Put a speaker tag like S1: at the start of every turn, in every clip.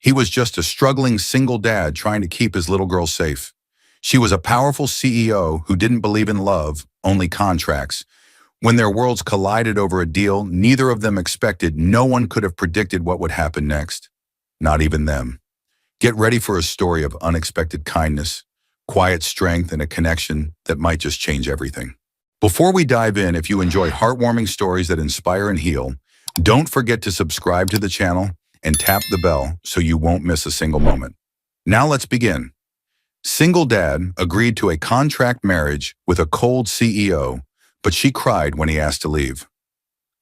S1: He was just a struggling single dad trying to keep his little girl safe. She was a powerful CEO who didn't believe in love, only contracts. When their worlds collided over a deal neither of them expected, no one could have predicted what would happen next. Not even them. Get ready for a story of unexpected kindness, quiet strength, and a connection that might just change everything. Before we dive in, if you enjoy heartwarming stories that inspire and heal, don't forget to subscribe to the channel and tap the bell so you won't miss a single moment. Now let's begin. Single dad agreed to a contract marriage with a cold CEO, but she cried when he asked to leave.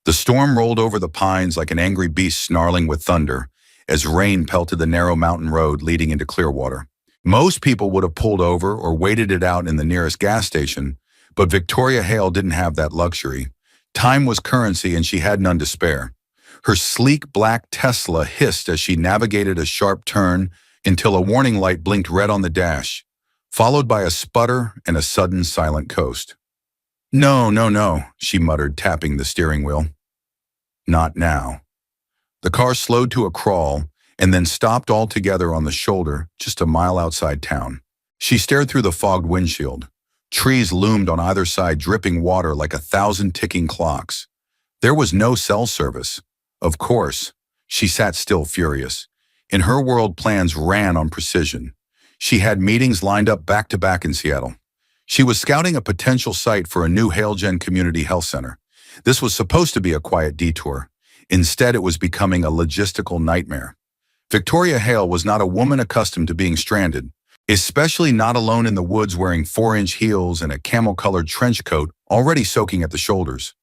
S1: The storm rolled over the pines like an angry beast snarling with thunder as rain pelted the narrow mountain road leading into Clearwater. Most people would have pulled over or waited it out in the nearest gas station, but Victoria Hale didn't have that luxury. Time was currency and she had none to spare. Her sleek black Tesla hissed as she navigated a sharp turn until a warning light blinked red on the dash, followed by a sputter and a sudden silent coast. "No, no, no," she muttered, tapping the steering wheel. Not now. The car slowed to a crawl and then stopped altogether on the shoulder just a mile outside town. She stared through the fogged windshield. Trees loomed on either side, dripping water like 1,000 ticking clocks. There was no cell service. Of course, she sat still, furious. In her world, plans ran on precision. She had meetings lined up back-to-back in Seattle. She was scouting a potential site for a new HaleGen community health center. This was supposed to be a quiet detour. Instead, it was becoming a logistical nightmare. Victoria Hale was not a woman accustomed to being stranded, especially not alone in the woods wearing 4-inch heels and a camel-colored trench coat already soaking at the shoulders.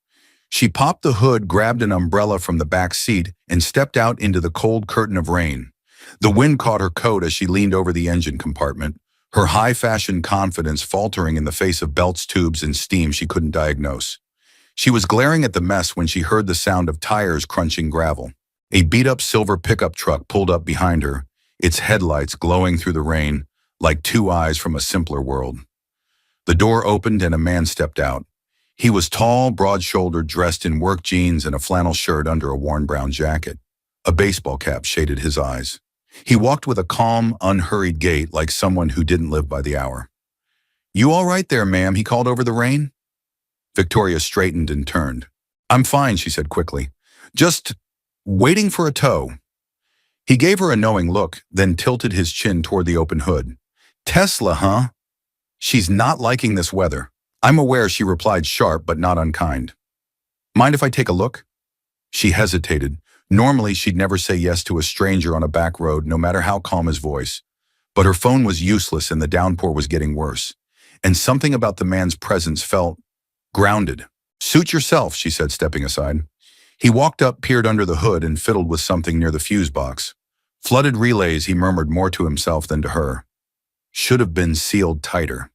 S1: She popped the hood, grabbed an umbrella from the back seat, and stepped out into the cold curtain of rain. The wind caught her coat as she leaned over the engine compartment, her high-fashion confidence faltering in the face of belts, tubes, and steam she couldn't diagnose. She was glaring at the mess when she heard the sound of tires crunching gravel. A beat-up silver pickup truck pulled up behind her, its headlights glowing through the rain like two eyes from a simpler world. The door opened and a man stepped out. He was tall, broad-shouldered, dressed in work jeans and a flannel shirt under a worn brown jacket. A baseball cap shaded his eyes. He walked with a calm, unhurried gait like someone who didn't live by the hour. "You all right there, ma'am?" he called over the rain. Victoria straightened and turned. "I'm fine," she said quickly. "Just waiting for a tow." He gave her a knowing look, then tilted his chin toward the open hood. "Tesla, huh? She's not liking this weather." "I'm aware," she replied, sharp but not unkind. "Mind if I take a look?" She hesitated. Normally, she'd never say yes to a stranger on a back road, no matter how calm his voice. But her phone was useless and the downpour was getting worse. And something about the man's presence felt grounded. "Suit yourself," she said, stepping aside. He walked up, peered under the hood, and fiddled with something near the fuse box. "Flooded relays," he murmured, more to himself than to her. "Should have been sealed tighter."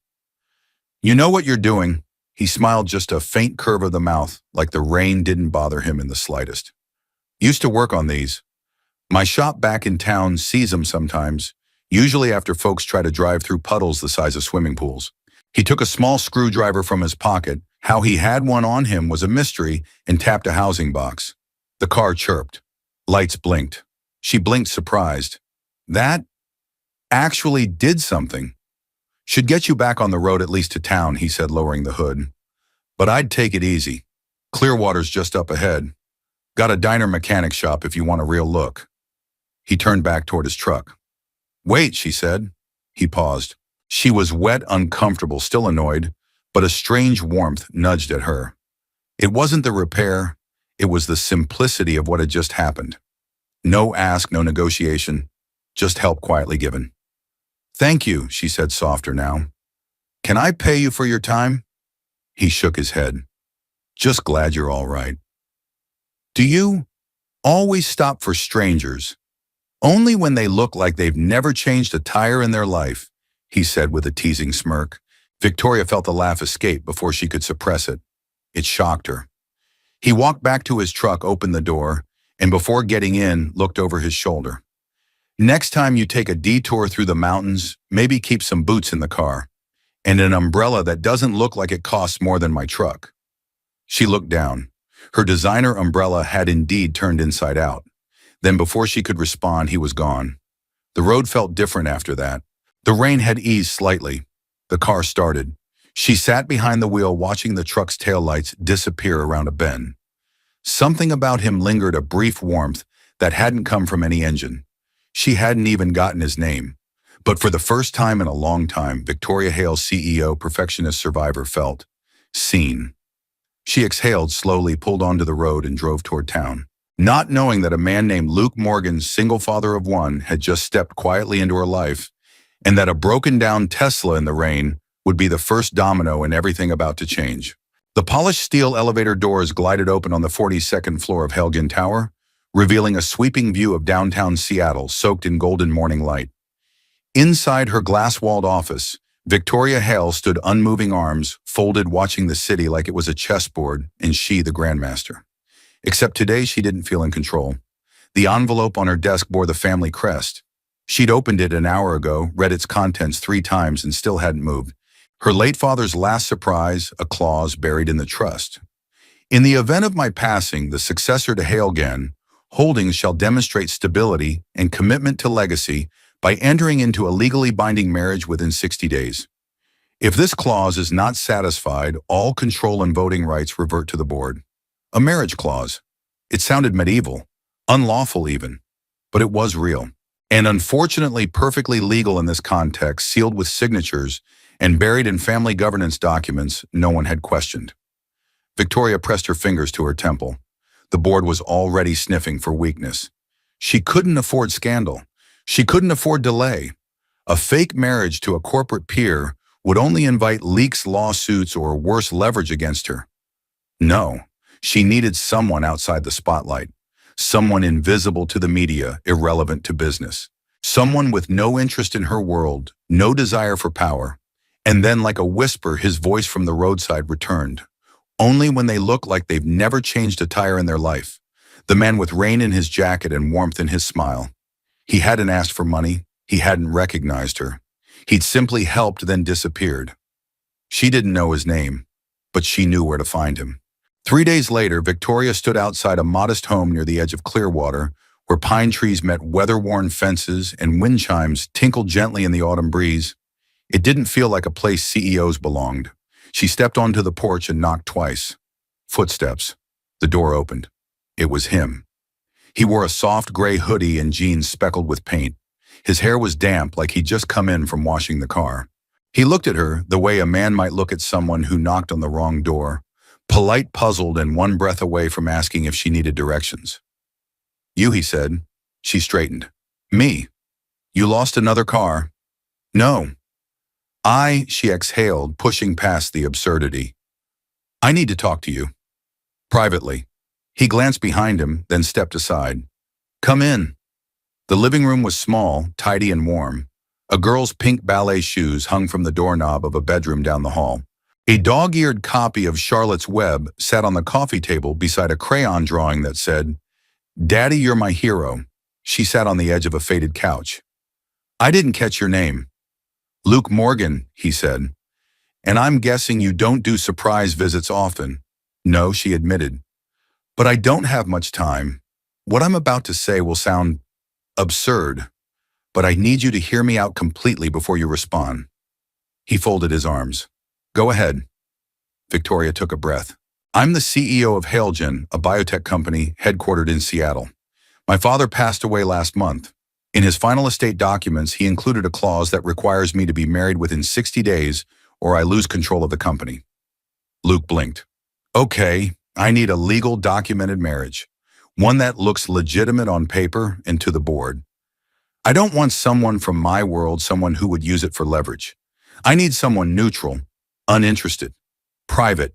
S1: "You know what you're doing." He smiled, just a faint curve of the mouth, like the rain didn't bother him in the slightest. "Used to work on these. My shop back in town sees them sometimes, usually after folks try to drive through puddles the size of swimming pools." He took a small screwdriver from his pocket. How he had one on him was a mystery, and tapped a housing box. The car chirped. Lights blinked. She blinked, surprised. "That actually did something." "Should get you back on the road, at least to town," he said, lowering the hood. "But I'd take it easy. Clearwater's just up ahead. Got a diner mechanic shop if you want a real look." He turned back toward his truck. "Wait," she said. He paused. She was wet, uncomfortable, still annoyed, but a strange warmth nudged at her. It wasn't the repair, it was the simplicity of what had just happened. No ask, no negotiation, just help quietly given. "Thank you," she said, softer now. "Can I pay you for your time?" He shook his head. "Just glad you're all right." "Do you always stop for strangers? Only when they look like they've never changed a tire in their life," he said with a teasing smirk. Victoria felt the laugh escape before she could suppress it. It shocked her. He walked back to his truck, opened the door, and before getting in, looked over his shoulder. "Next time you take a detour through the mountains, maybe keep some boots in the car, and an umbrella that doesn't look like it costs more than my truck." She looked down. Her designer umbrella had indeed turned inside out. Then before she could respond, he was gone. The road felt different after that. The rain had eased slightly. The car started. She sat behind the wheel watching the truck's taillights disappear around a bend. Something about him lingered, a brief warmth that hadn't come from any engine. She hadn't even gotten his name. But for the first time in a long time, Victoria Hale's CEO, perfectionist survivor, felt seen. She exhaled slowly, pulled onto the road, and drove toward town. Not knowing that a man named Luke Morgan, single father of one, had just stepped quietly into her life, and that a broken-down Tesla in the rain would be the first domino in everything about to change. The polished steel elevator doors glided open on the 42nd floor of Helgen Tower, revealing a sweeping view of downtown Seattle soaked in golden morning light. Inside her glass-walled office, Victoria Hale stood, unmoving, arms folded, watching the city like it was a chessboard and she the grandmaster. Except today she didn't feel in control. The envelope on her desk bore the family crest. She'd opened it an hour ago, read its contents 3 times, and still hadn't moved. Her late father's last surprise, a clause buried in the trust. In the event of my passing, the successor to Helgen Holdings shall demonstrate stability and commitment to legacy by entering into a legally binding marriage within 60 days. If this clause is not satisfied, all control and voting rights revert to the board. A marriage clause. It sounded medieval, unlawful even, but it was real. And unfortunately perfectly legal in this context, sealed with signatures and buried in family governance documents no one had questioned. Victoria pressed her fingers to her temple. The board was already sniffing for weakness. She couldn't afford scandal. She couldn't afford delay. A fake marriage to a corporate peer would only invite leaks, lawsuits, or worse, leverage against her. No, she needed someone outside the spotlight. Someone invisible to the media, irrelevant to business. Someone with no interest in her world, no desire for power. And then, like a whisper, his voice from the roadside returned. Only when they look like they've never changed a tire in their life. The man with rain in his jacket and warmth in his smile. He hadn't asked for money. He hadn't recognized her. He'd simply helped, then disappeared. She didn't know his name, but she knew where to find him. 3 days later, Victoria stood outside a modest home near the edge of Clearwater, where pine trees met weather-worn fences and wind chimes tinkled gently in the autumn breeze. It didn't feel like a place CEOs belonged. She stepped onto the porch and knocked twice. Footsteps. The door opened. It was him. He wore a soft gray hoodie and jeans speckled with paint. His hair was damp, like he'd just come in from washing the car. He looked at her the way a man might look at someone who knocked on the wrong door. Polite, puzzled, and one breath away from asking if she needed directions. "You," he said. She straightened. "Me? You lost another car?" "No." She exhaled, pushing past the absurdity. "I need to talk to you. Privately." He glanced behind him, then stepped aside. "Come in." The living room was small, tidy, and warm. A girl's pink ballet shoes hung from the doorknob of a bedroom down the hall. A dog-eared copy of Charlotte's Web sat on the coffee table beside a crayon drawing that said, "Daddy, you're my hero." She sat on the edge of a faded couch. "I didn't catch your name." "Luke Morgan," he said. "And I'm guessing you don't do surprise visits often." "No," she admitted. "But I don't have much time. What I'm about to say will sound absurd, but I need you to hear me out completely before you respond." He folded his arms. "Go ahead." Victoria took a breath. "I'm the CEO of Helgen, a biotech company headquartered in Seattle. My father passed away last month. In his final estate documents, he included a clause that requires me to be married within 60 days or I lose control of the company." Luke blinked. "Okay, I need a legal documented marriage. One that looks legitimate on paper and to the board. I don't want someone from my world, someone who would use it for leverage. I need someone neutral, uninterested, private."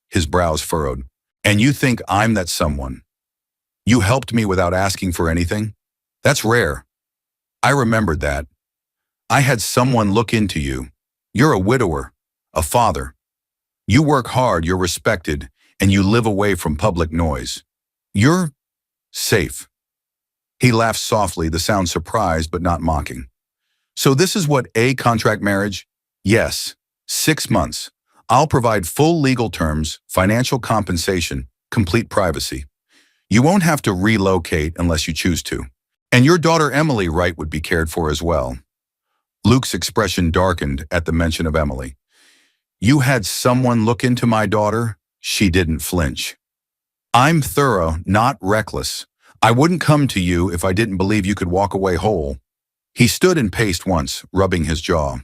S1: His brows furrowed. "And you think I'm that someone? You helped me without asking for anything? That's rare." I remembered that. "I had someone look into you. You're a widower, a father. You work hard, you're respected, and you live away from public noise. You're safe." He laughed softly, the sound surprised but not mocking. "So this is what a contract marriage?" "Yes, 6 months. I'll provide full legal terms, financial compensation, complete privacy. You won't have to relocate unless you choose to. And your daughter Emily Wright would be cared for as well. Luke's expression darkened at the mention of Emily. You had someone look into my daughter? She didn't flinch. I'm thorough, not reckless. I wouldn't come to you if I didn't believe you could walk away whole. He stood and paced once, rubbing his jaw.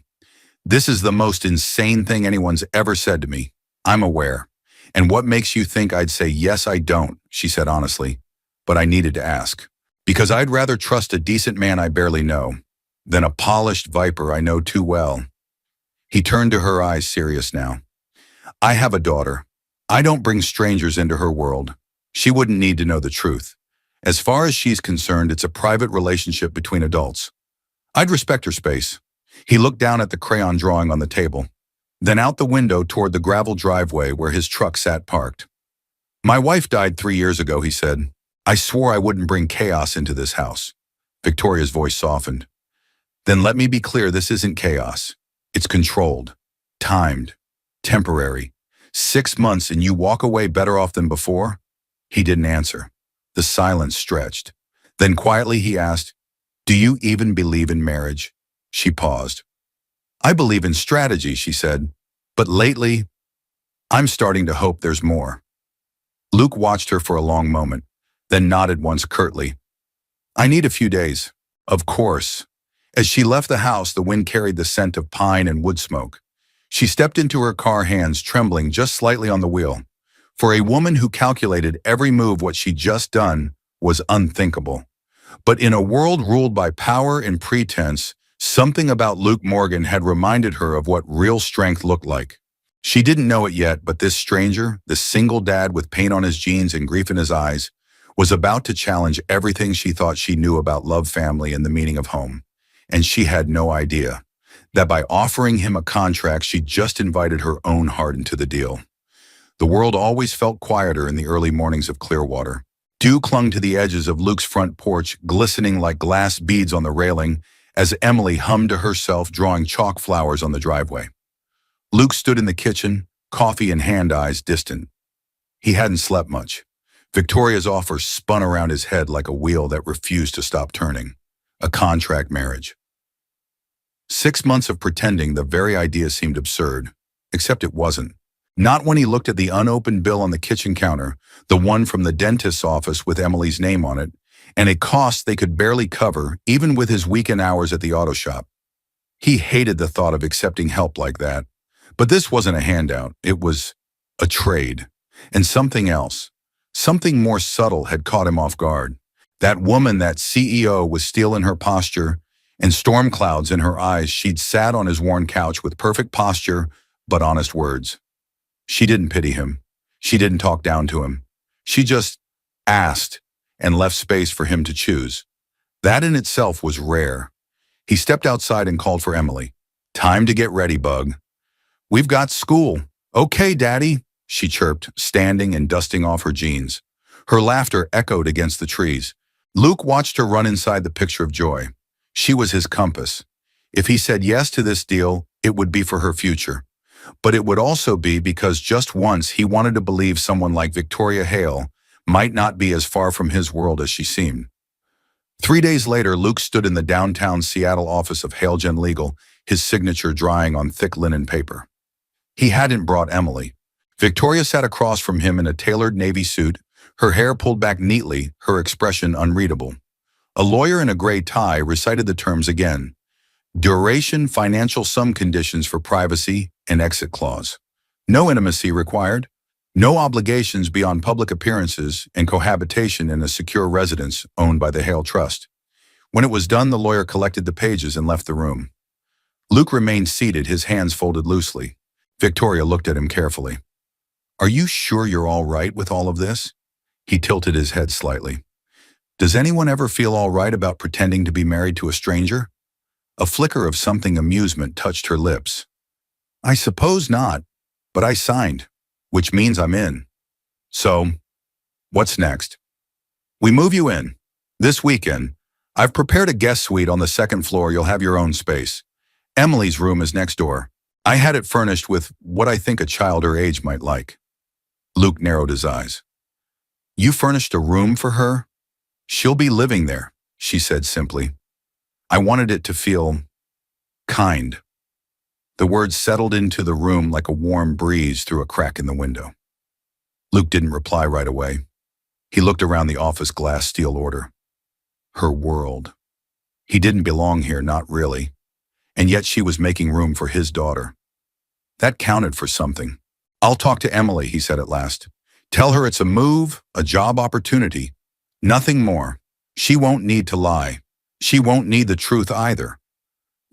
S1: This is the most insane thing anyone's ever said to me. I'm aware. And what makes you think I'd say yes, I don't, she said honestly. But I needed to ask. Because I'd rather trust a decent man I barely know than a polished viper I know too well. He turned to her, eyes serious now. I have a daughter. I don't bring strangers into her world. She wouldn't need to know the truth. As far as she's concerned, it's a private relationship between adults. I'd respect her space. He looked down at the crayon drawing on the table, then out the window toward the gravel driveway where his truck sat parked. My wife died 3 years ago, he said. I swore I wouldn't bring chaos into this house. Victoria's voice softened. Then let me be clear, this isn't chaos. It's controlled, timed, temporary. 6 months and you walk away better off than before? He didn't answer. The silence stretched. Then quietly he asked, do you even believe in marriage? She paused. I believe in strategy, she said. But lately, I'm starting to hope there's more. Luke watched her for a long moment, then nodded once curtly. I need a few days. Of course. As she left the house, the wind carried the scent of pine and wood smoke. She stepped into her car, hands trembling just slightly on the wheel. For a woman who calculated every move, what she'd just done was unthinkable. But in a world ruled by power and pretense, something about Luke Morgan had reminded her of what real strength looked like. She didn't know it yet, but this stranger, this single dad with paint on his jeans and grief in his eyes, was about to challenge everything she thought she knew about love, family, and the meaning of home. And she had no idea that by offering him a contract, she just invited her own heart into the deal. The world always felt quieter in the early mornings of Clearwater. Dew clung to the edges of Luke's front porch, glistening like glass beads on the railing, as Emily hummed to herself, drawing chalk flowers on the driveway. Luke stood in the kitchen, coffee in hand, eyes distant. He hadn't slept much. Victoria's offer spun around his head like a wheel that refused to stop turning. A contract marriage. 6 months of pretending, the very idea seemed absurd. Except it wasn't. Not when he looked at the unopened bill on the kitchen counter, the one from the dentist's office with Emily's name on it, and a cost they could barely cover, even with his weekend hours at the auto shop. He hated the thought of accepting help like that. But this wasn't a handout. It was a trade. And something else, something more subtle, had caught him off guard. That woman, that CEO, was steel in her posture and storm clouds in her eyes. She'd sat on his worn couch with perfect posture, but honest words. She didn't pity him. She didn't talk down to him. She just asked and left space for him to choose. That in itself was rare. He stepped outside and called for Emily. Time to get ready, bug. We've got school. Okay, Daddy, she chirped, standing and dusting off her jeans. Her laughter echoed against the trees. Luke watched her run inside the picture of joy. She was his compass. If he said yes to this deal, it would be for her future. But it would also be because just once he wanted to believe someone like Victoria Hale might not be as far from his world as she seemed. 3 days later, Luke stood in the downtown Seattle office of Halegen Legal, his signature drying on thick linen paper. He hadn't brought Emily. Victoria sat across from him in a tailored navy suit, her hair pulled back neatly, her expression unreadable. A lawyer in a gray tie recited the terms again. Duration, financial sum, conditions for privacy, and exit clause. No intimacy required. No obligations beyond public appearances and cohabitation in a secure residence owned by the Hale Trust. When it was done, the lawyer collected the pages and left the room. Luke remained seated, his hands folded loosely. Victoria looked at him carefully. Are you sure you're all right with all of this? He tilted his head slightly. Does anyone ever feel all right about pretending to be married to a stranger? A flicker of something amusement touched her lips. I suppose not, but I signed, which means I'm in. So, what's next? We move you in. This weekend, I've prepared a guest suite on the second floor. You'll have your own space. Emily's room is next door. I had it furnished with what I think a child her age might like. Luke narrowed his eyes. You furnished a room for her? She'll be living there. she said simply. I wanted it to feel kind. The words settled into the room like a warm breeze through a crack in the window. Luke didn't reply right away. He looked around the office glass steel order. Her world. He didn't belong here, not really. And yet she was making room for his daughter. That counted for something. I'll talk to Emily, he said at last. Tell her it's a move, a job opportunity. Nothing more. She won't need to lie. She won't need the truth either.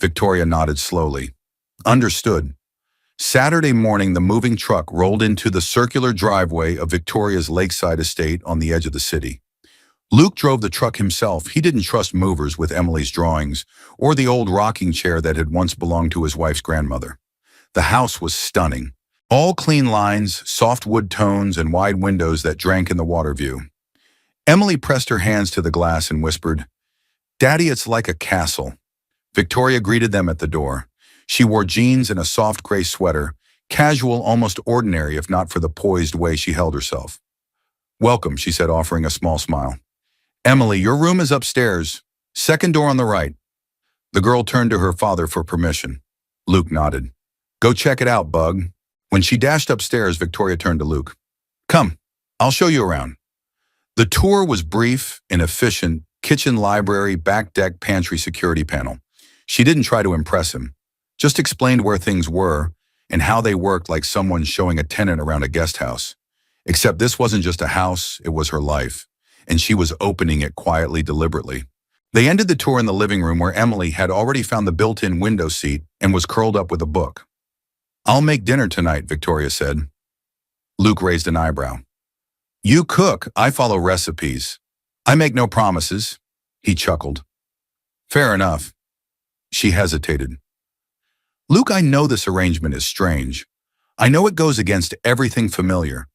S1: Victoria nodded slowly. Understood. Saturday morning, the moving truck rolled into the circular driveway of Victoria's lakeside estate on the edge of the city. Luke drove the truck himself. He didn't trust movers with Emily's drawings or the old rocking chair that had once belonged to his wife's grandmother. The house was stunning. All clean lines, soft wood tones, and wide windows that drank in the water view. Emily pressed her hands to the glass and whispered, Daddy, it's like a castle. Victoria greeted them at the door. She wore jeans and a soft gray sweater, casual, almost ordinary if not for the poised way she held herself. Welcome, she said, offering a small smile. Emily, your room is upstairs. Second door on the right. The girl turned to her father for permission. Luke nodded. Go check it out, bug. When she dashed upstairs, Victoria turned to Luke. Come, I'll show you around. The tour was brief and efficient. Kitchen, library, back deck, pantry, security panel. She didn't try to impress him, just explained where things were and how they worked like someone showing a tenant around a guest house. Except this wasn't just a house, it was her life, and she was opening it quietly, deliberately. They ended the tour in the living room where Emily had already found the built-in window seat and was curled up with a book. I'll make dinner tonight, Victoria said. Luke raised an eyebrow. You cook, I follow recipes. I make no promises, he chuckled. Fair enough. She hesitated. Luke, I know this arrangement is strange. I know it goes against everything familiar.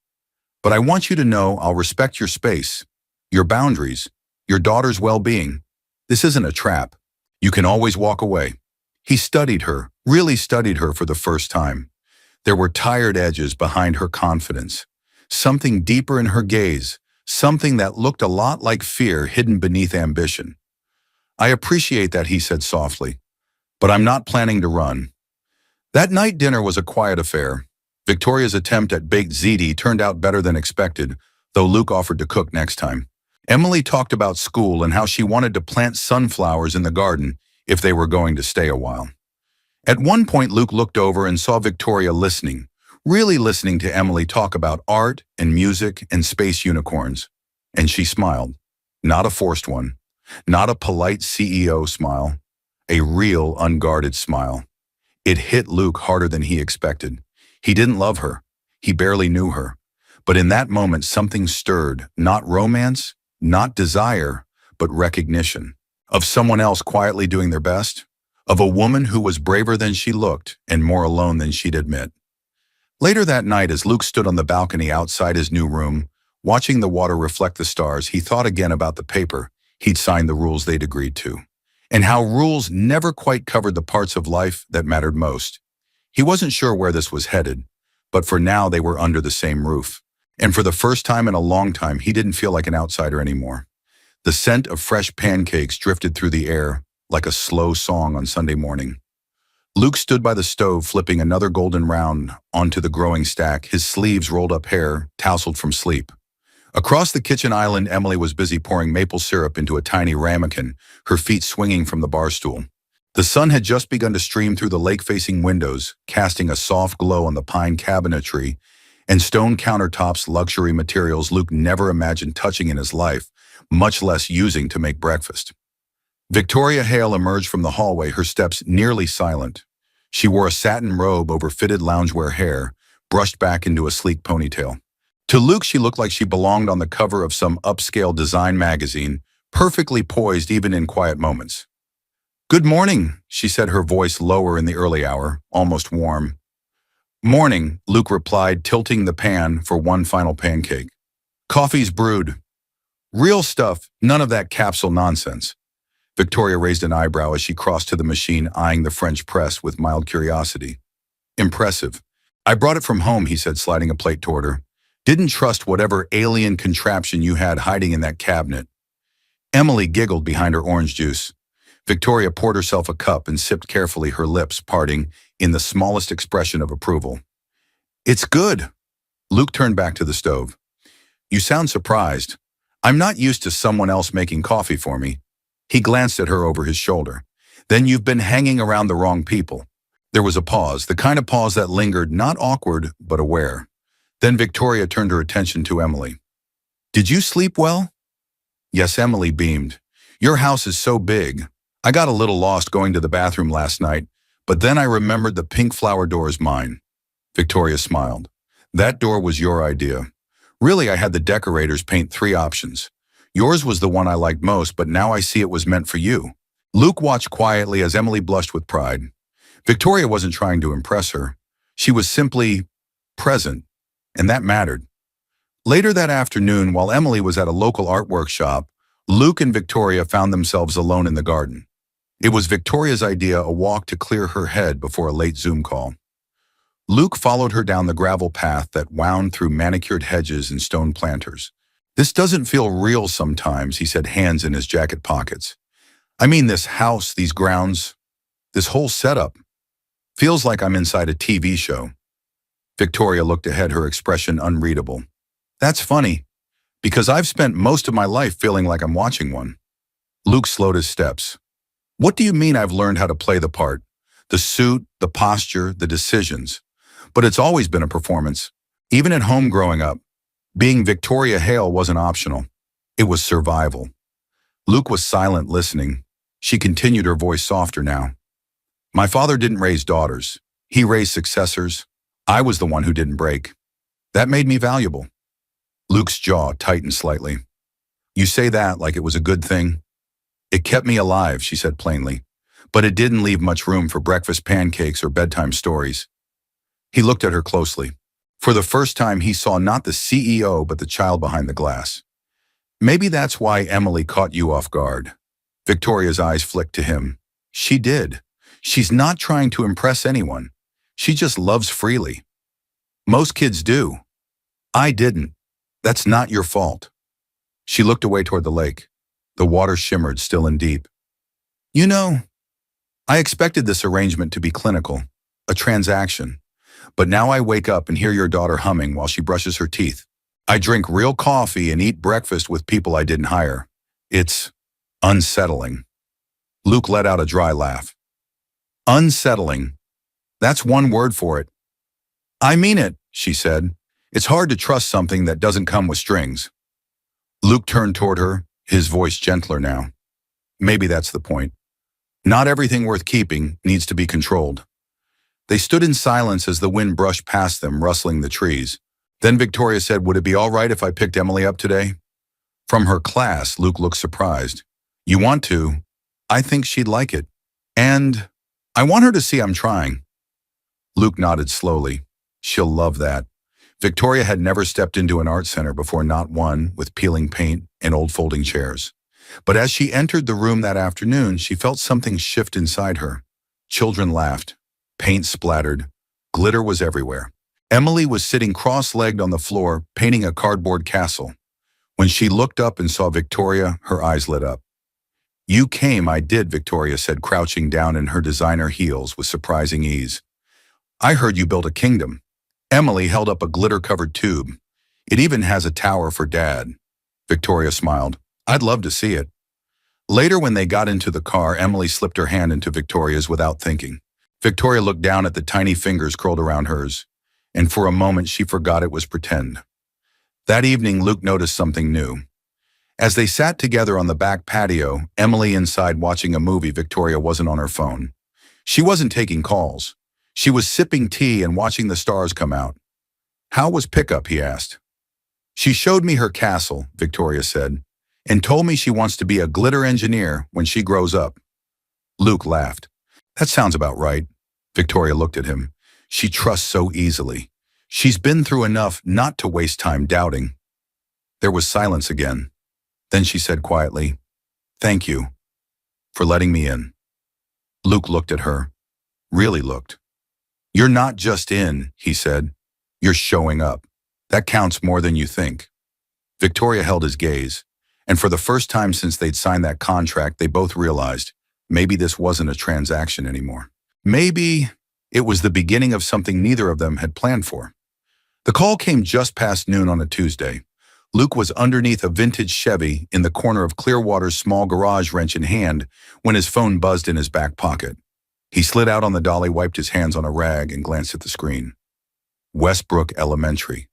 S1: But I want you to know I'll respect your space, your boundaries, your daughter's well-being. This isn't a trap. You can always walk away. He studied her, really studied her for the first time. There were tired edges behind her confidence, something deeper in her gaze, something that looked a lot like fear hidden beneath ambition. I appreciate that, he said softly, but I'm not planning to run. That night dinner was a quiet affair. Victoria's attempt at baked ziti turned out better than expected, though Luke offered to cook next time. Emily talked about school and how she wanted to plant sunflowers in the garden if they were going to stay a while. At one point, Luke looked over and saw Victoria listening, really listening to Emily talk about art and music and space unicorns. And she smiled. Not a forced one. Not a polite CEO smile. A real, unguarded smile. It hit Luke harder than he expected. He didn't love her. He barely knew her. But in that moment, something stirred. Not romance, not desire, but recognition. Of someone else quietly doing their best. Of a woman who was braver than she looked and more alone than she'd admit. Later that night, as Luke stood on the balcony outside his new room, watching the water reflect the stars, he thought again about the paper he'd signed, the rules they'd agreed to, and how rules never quite covered the parts of life that mattered most. He wasn't sure where this was headed, but for now they were under the same roof. And for the first time in a long time, he didn't feel like an outsider anymore. The scent of fresh pancakes drifted through the air like a slow song on Sunday morning. Luke stood by the stove, flipping another golden round onto the growing stack, his sleeves rolled up, hair tousled from sleep. Across the kitchen island, Emily was busy pouring maple syrup into a tiny ramekin, her feet swinging from the bar stool. The sun had just begun to stream through the lake-facing windows, casting a soft glow on the pine cabinetry and stone countertops, luxury materials Luke never imagined touching in his life, much less using to make breakfast. Victoria Hale emerged from the hallway, her steps nearly silent. She wore a satin robe over fitted loungewear hair, brushed back into a sleek ponytail. To Luke, she looked like she belonged on the cover of some upscale design magazine, perfectly poised even in quiet moments. Good morning, she said, her voice lower in the early hour, almost warm. Morning, Luke replied, tilting the pan for one final pancake. Coffee's brewed. Real stuff, none of that capsule nonsense. Victoria raised an eyebrow as she crossed to the machine, eyeing the French press with mild curiosity. Impressive. I brought it from home, he said, sliding a plate toward her. Didn't trust whatever alien contraption you had hiding in that cabinet. Emily giggled behind her orange juice. Victoria poured herself a cup and sipped carefully, her lips parting in the smallest expression of approval. It's good. Luke turned back to the stove. You sound surprised. I'm not used to someone else making coffee for me. He glanced at her over his shoulder. Then you've been hanging around the wrong people. There was a pause, the kind of pause that lingered, not awkward, but aware. Then Victoria turned her attention to Emily. Did you sleep well? Yes, Emily beamed. Your house is so big. I got a little lost going to the bathroom last night, but then I remembered the pink flower door is mine. Victoria smiled. That door was your idea. Really, I had the decorators paint 3 options. Yours was the one I liked most, but now I see it was meant for you. Luke watched quietly as Emily blushed with pride. Victoria wasn't trying to impress her. She was simply present, and that mattered. Later that afternoon, while Emily was at a local art workshop, Luke and Victoria found themselves alone in the garden. It was Victoria's idea, a walk to clear her head before a late Zoom call. Luke followed her down the gravel path that wound through manicured hedges and stone planters. This doesn't feel real sometimes, he said, hands in his jacket pockets. I mean, this house, these grounds, this whole setup. Feels like I'm inside a TV show. Victoria looked ahead, her expression unreadable. That's funny, because I've spent most of my life feeling like I'm watching one. Luke slowed his steps. What do you mean I've learned how to play the part? The suit, the posture, the decisions. But it's always been a performance. Even at home growing up, being Victoria Hale wasn't optional. It was survival. Luke was silent, listening. She continued, her voice softer now. My father didn't raise daughters. He raised successors. I was the one who didn't break. That made me valuable. Luke's jaw tightened slightly. You say that like it was a good thing? It kept me alive, she said plainly, but it didn't leave much room for breakfast pancakes or bedtime stories. He looked at her closely. For the first time, he saw not the CEO, but the child behind the glass. Maybe that's why Emily caught you off guard. Victoria's eyes flicked to him. She did. She's not trying to impress anyone. She just loves freely. Most kids do. I didn't. That's not your fault. She looked away toward the lake. The water shimmered, still and deep. You know, I expected this arrangement to be clinical, a transaction. But now I wake up and hear your daughter humming while she brushes her teeth. I drink real coffee and eat breakfast with people I didn't hire. It's unsettling. Luke let out a dry laugh. Unsettling. That's one word for it. I mean it, she said. It's hard to trust something that doesn't come with strings. Luke turned toward her, his voice gentler now. Maybe that's the point. Not everything worth keeping needs to be controlled. They stood in silence as the wind brushed past them, rustling the trees. Then Victoria said, would it be all right if I picked Emily up today? From her class, Luke looked surprised. You want to? I think she'd like it. And I want her to see I'm trying. Luke nodded slowly. She'll love that. Victoria had never stepped into an art center before, not one, with peeling paint and old folding chairs. But as she entered the room that afternoon, she felt something shift inside her. Children laughed. Paint splattered. Glitter was everywhere. Emily was sitting cross-legged on the floor, painting a cardboard castle. When she looked up and saw Victoria, her eyes lit up. You came, I did, Victoria said, crouching down in her designer heels with surprising ease. I heard you built a kingdom. Emily held up a glitter-covered tube. It even has a tower for Dad. Victoria smiled. I'd love to see it. Later, when they got into the car, Emily slipped her hand into Victoria's without thinking. Victoria looked down at the tiny fingers curled around hers, and for a moment she forgot it was pretend. That evening, Luke noticed something new. As they sat together on the back patio, Emily inside watching a movie, Victoria wasn't on her phone. She wasn't taking calls. She was sipping tea and watching the stars come out. How was pickup, he asked. She showed me her castle, Victoria said, and told me she wants to be a glitter engineer when she grows up. Luke laughed. That sounds about right. Victoria looked at him. She trusts so easily. She's been through enough not to waste time doubting. There was silence again. Then she said quietly, Thank you for letting me in. Luke looked at her. Really looked. You're not just in, he said. You're showing up. That counts more than you think. Victoria held his gaze. And for the first time since they'd signed that contract, they both realized maybe this wasn't a transaction anymore. Maybe it was the beginning of something neither of them had planned for. The call came just past noon on a Tuesday. Luke was underneath a vintage Chevy in the corner of Clearwater's small garage, wrench in hand, when his phone buzzed in his back pocket. He slid out on the dolly, wiped his hands on a rag, and glanced at the screen. Westbrook Elementary.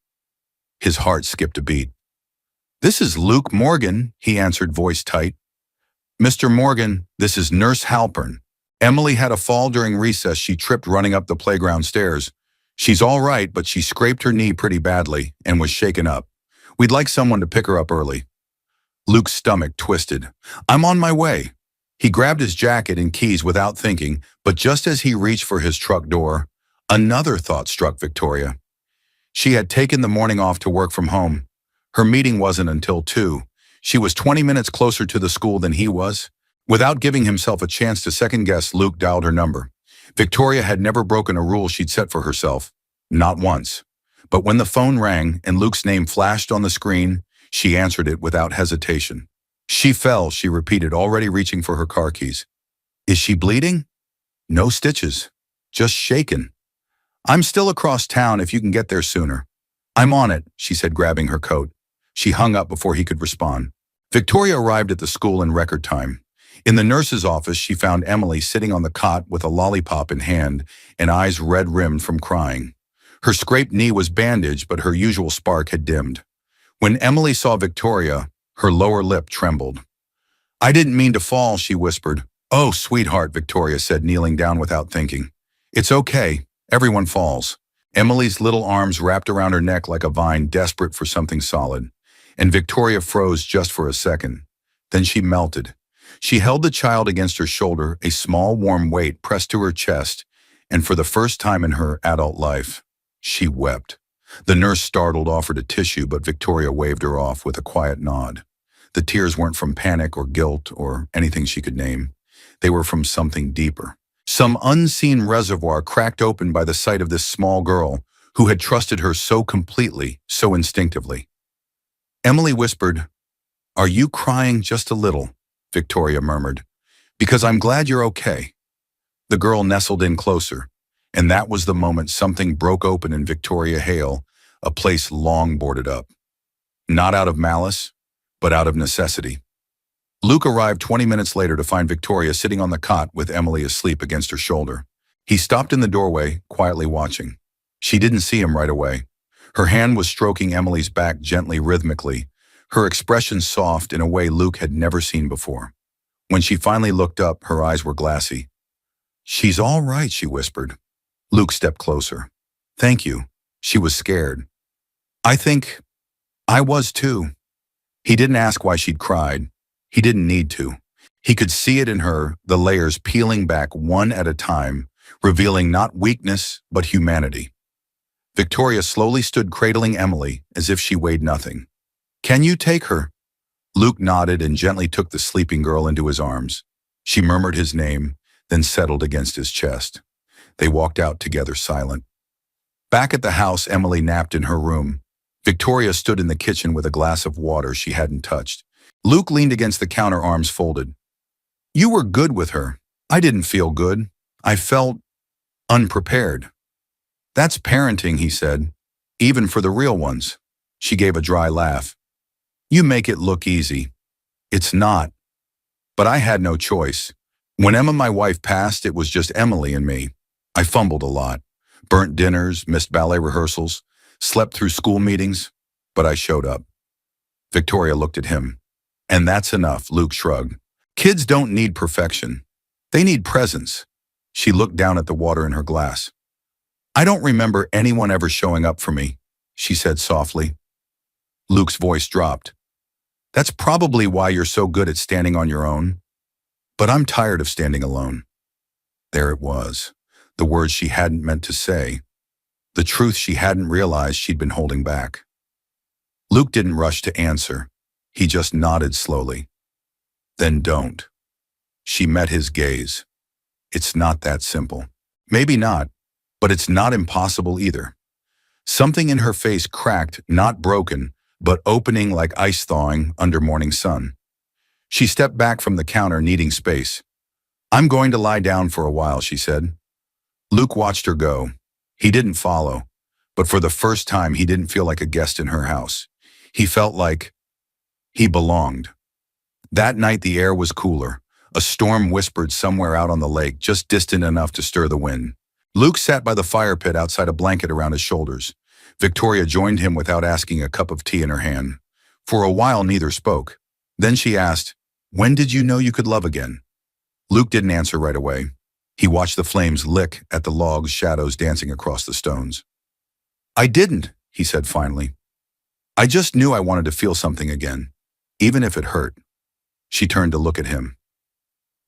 S1: His heart skipped a beat. "This is Luke Morgan," he answered, voice tight. "Mr. Morgan, this is Nurse Halpern. Emily had a fall during recess. She tripped running up the playground stairs. She's all right, but she scraped her knee pretty badly and was shaken up. We'd like someone to pick her up early." Luke's stomach twisted. "I'm on my way." He grabbed his jacket and keys without thinking, but just as he reached for his truck door, another thought struck Victoria. She had taken the morning off to work from home. Her meeting wasn't until 2. She was 20 minutes closer to the school than he was. Without giving himself a chance to second-guess, Luke dialed her number. Victoria had never broken a rule she'd set for herself. Not once. But when the phone rang and Luke's name flashed on the screen, she answered it without hesitation. "She fell," she repeated, already reaching for her car keys. "Is she bleeding?" "No stitches. Just shaken." "I'm still across town if you can get there sooner." "I'm on it," she said, grabbing her coat. She hung up before he could respond. Victoria arrived at the school in record time. In the nurse's office, she found Emily sitting on the cot with a lollipop in hand and eyes red-rimmed from crying. Her scraped knee was bandaged, but her usual spark had dimmed. When Emily saw Victoria, her lower lip trembled. "I didn't mean to fall," she whispered. "Oh, sweetheart," Victoria said, kneeling down without thinking. "It's okay. Everyone falls." Emily's little arms wrapped around her neck like a vine, desperate for something solid. And Victoria froze just for a second. Then she melted. She held the child against her shoulder, a small warm weight pressed to her chest, and for the first time in her adult life, she wept. The nurse, startled, offered a tissue, but Victoria waved her off with a quiet nod. The tears weren't from panic or guilt or anything she could name. They were from something deeper. Some unseen reservoir cracked open by the sight of this small girl who had trusted her so completely, so instinctively. Emily whispered, "Are you crying just a little?" Victoria murmured. "Because I'm glad you're okay." The girl nestled in closer, and that was the moment something broke open in Victoria Hale, a place long boarded up. Not out of malice, but out of necessity. Luke arrived 20 minutes later to find Victoria sitting on the cot with Emily asleep against her shoulder. He stopped in the doorway, quietly watching. She didn't see him right away. Her hand was stroking Emily's back gently, rhythmically, her expression soft in a way Luke had never seen before. When she finally looked up, her eyes were glassy. "She's all right," she whispered. Luke stepped closer. "Thank you." She was scared. "I think I was too." He didn't ask why she'd cried. He didn't need to. He could see it in her, the layers peeling back one at a time, revealing not weakness, but humanity. Victoria slowly stood cradling Emily as if she weighed nothing. "Can you take her?" Luke nodded and gently took the sleeping girl into his arms. She murmured his name, then settled against his chest. They walked out together, silent. Back at the house, Emily napped in her room. Victoria stood in the kitchen with a glass of water she hadn't touched. Luke leaned against the counter, arms folded. "You were good with her. I didn't feel good. I felt unprepared." "That's parenting," he said. "Even for the real ones." She gave a dry laugh. "You make it look easy. It's not. But I had no choice. When Emma, my wife, passed, it was just Emily and me. I fumbled a lot. Burnt dinners, missed ballet rehearsals, slept through school meetings, but I showed up." Victoria looked at him. "And that's enough," Luke shrugged. "Kids don't need perfection. They need presence." She looked down at the water in her glass. "I don't remember anyone ever showing up for me," she said softly. Luke's voice dropped. "That's probably why you're so good at standing on your own. But I'm tired of standing alone." There it was, the words she hadn't meant to say, the truth she hadn't realized she'd been holding back. Luke didn't rush to answer. He just nodded slowly. "Then don't." She met his gaze. "It's not that simple." Maybe not, but it's not impossible either. Something in her face cracked, not broken, but opening like ice thawing under morning sun. She stepped back from the counter, needing space. "I'm going to lie down for a while," she said. Luke watched her go. He didn't follow, but for the first time he didn't feel like a guest in her house. He felt like he belonged. That night the air was cooler. A storm whispered somewhere out on the lake, just distant enough to stir the wind. Luke sat by the fire pit outside, a blanket around his shoulders. Victoria joined him without asking, a cup of tea in her hand. For a while neither spoke. Then she asked, "When did you know you could love again?" Luke didn't answer right away. He watched the flames lick at the logs, shadows dancing across the stones. "I didn't," he said finally. "I just knew I wanted to feel something again, even if it hurt." She turned to look at him.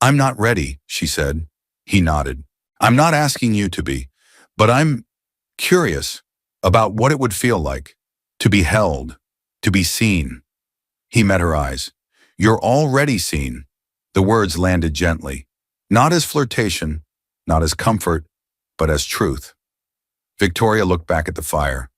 S1: "I'm not ready," she said. He nodded. "I'm not asking you to be, but I'm curious about what it would feel like to be held, to be seen." He met her eyes. "You're already seen." The words landed gently, not as flirtation, not as comfort, but as truth. Victoria looked back at the fire.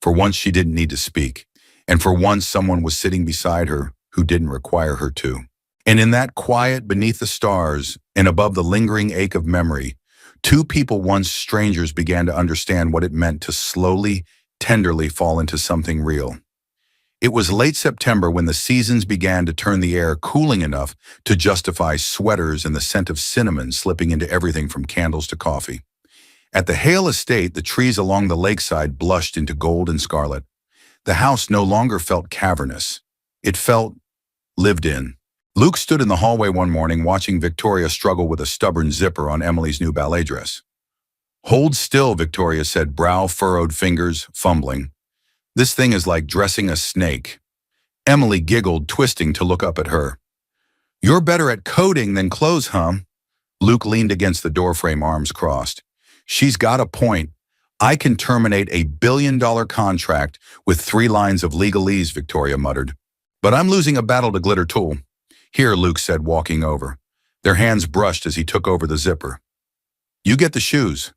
S1: For once she didn't need to speak, and for once someone was sitting beside her who didn't require her to. And in that quiet beneath the stars and above the lingering ache of memory, two people once strangers began to understand what it meant to slowly, tenderly fall into something real. It was late September when the seasons began to turn the air cooling enough to justify sweaters and the scent of cinnamon slipping into everything from candles to coffee. At the Hale estate, the trees along the lakeside blushed into gold and scarlet. The house no longer felt cavernous. It felt lived in. Luke stood in the hallway one morning watching Victoria struggle with a stubborn zipper on Emily's new ballet dress. "Hold still," Victoria said, brow furrowed, fingers fumbling. "This thing is like dressing a snake." Emily giggled, twisting to look up at her. "You're better at coding than clothes, huh?" Luke leaned against the doorframe, arms crossed. "She's got a point. I can terminate a billion-dollar contract with 3 lines of legalese," Victoria muttered. "But I'm losing a battle to glitter tool." "Here," Luke said, walking over. Their hands brushed as he took over the zipper. "You get the shoes."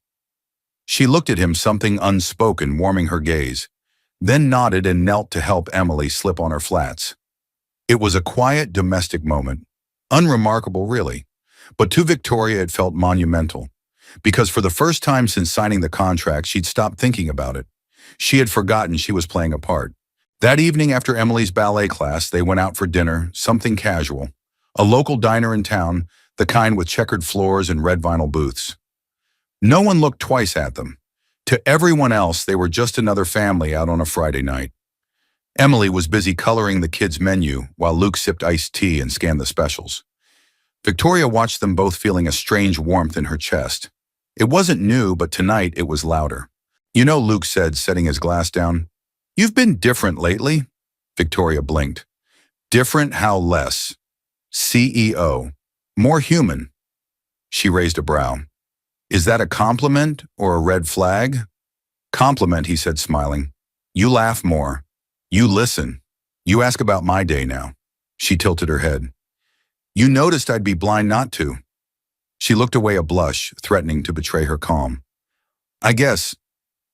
S1: She looked at him, something unspoken warming her gaze, then nodded and knelt to help Emily slip on her flats. It was a quiet, domestic moment. Unremarkable, really. But to Victoria it felt monumental. Because for the first time since signing the contract, she'd stopped thinking about it. She had forgotten she was playing a part. That evening after Emily's ballet class, they went out for dinner, something casual. A local diner in town, the kind with checkered floors and red vinyl booths. No one looked twice at them. To everyone else, they were just another family out on a Friday night. Emily was busy coloring the kids' menu while Luke sipped iced tea and scanned the specials. Victoria watched them both, feeling a strange warmth in her chest. It wasn't new, but tonight it was louder. "You know," Luke said, setting his glass down, "you've been different lately." Victoria blinked. "Different how less?" "CEO. More human." She raised a brow. "Is that a compliment or a red flag?" "Compliment," he said, smiling. "You laugh more. You listen. You ask about my day now." She tilted her head. "You noticed I'd be blind not to." She looked away, a blush, threatening to betray her calm. "I guess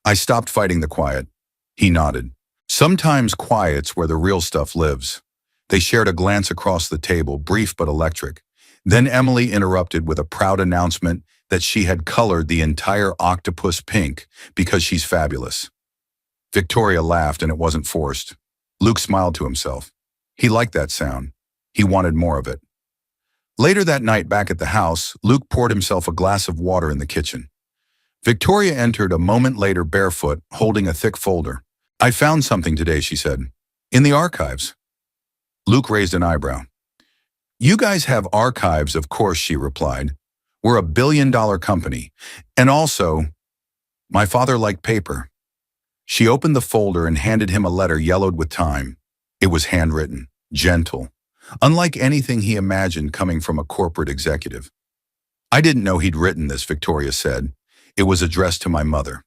S1: I stopped fighting the quiet." He nodded. "Sometimes quiet's where the real stuff lives." They shared a glance across the table, brief but electric. Then Emily interrupted with a proud announcement that she had colored the entire octopus pink because she's fabulous. Victoria laughed, and it wasn't forced. Luke smiled to himself. He liked that sound. He wanted more of it. Later that night, back at the house, Luke poured himself a glass of water in the kitchen. Victoria entered a moment later, barefoot, holding a thick folder. "I found something today," she said. "In the archives." Luke raised an eyebrow. "You guys have archives, of course," she replied. "We're a billion-dollar company. And also, my father liked paper." She opened the folder and handed him a letter yellowed with time. It was handwritten, gentle, unlike anything he imagined coming from a corporate executive. "I didn't know he'd written this," Victoria said. "It was addressed to my mother."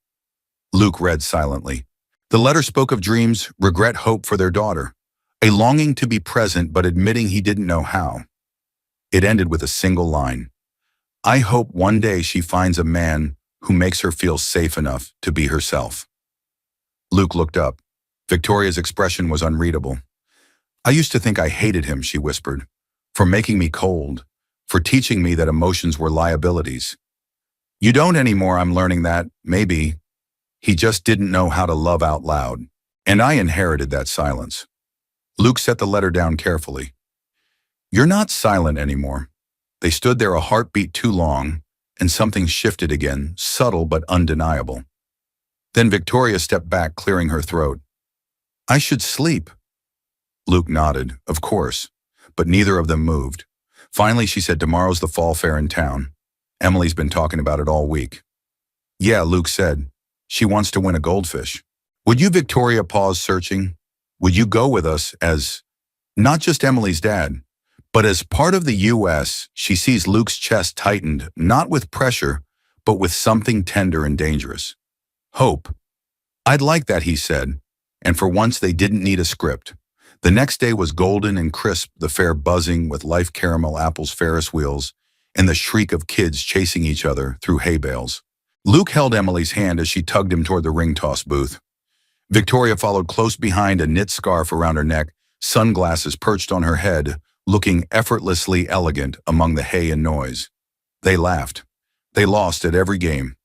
S1: Luke read silently. The letter spoke of dreams, regret, hope for their daughter, a longing to be present but admitting he didn't know how. It ended with a single line. "I hope one day she finds a man who makes her feel safe enough to be herself." Luke looked up. Victoria's expression was unreadable. I used to think I hated him, she whispered, for making me cold, for teaching me that emotions were liabilities. You don't anymore, I'm learning that, maybe. He just didn't know how to love out loud. And I inherited that silence. Luke set the letter down carefully. You're not silent anymore. They stood there a heartbeat too long, and something shifted again, subtle but undeniable. Then Victoria stepped back, clearing her throat. I should sleep. Luke nodded, of course, but neither of them moved. Finally, she said, tomorrow's the fall fair in town. Emily's been talking about it all week. Yeah, Luke said. She wants to win a goldfish. Would you, Victoria, pause searching? Would you go with us as, not just Emily's dad, but as part of the U.S.? She sees Luke's chest tightened, not with pressure, but with something tender and dangerous. Hope. I'd like that, he said, and for once they didn't need a script. The next day was golden and crisp, the fair buzzing with life caramel apples Ferris wheels and the shriek of kids chasing each other through hay bales. Luke held Emily's hand as she tugged him toward the ring toss booth. Victoria followed close behind, a knit scarf around her neck, sunglasses perched on her head, looking effortlessly elegant among the hay and noise. They laughed. They lost at every game.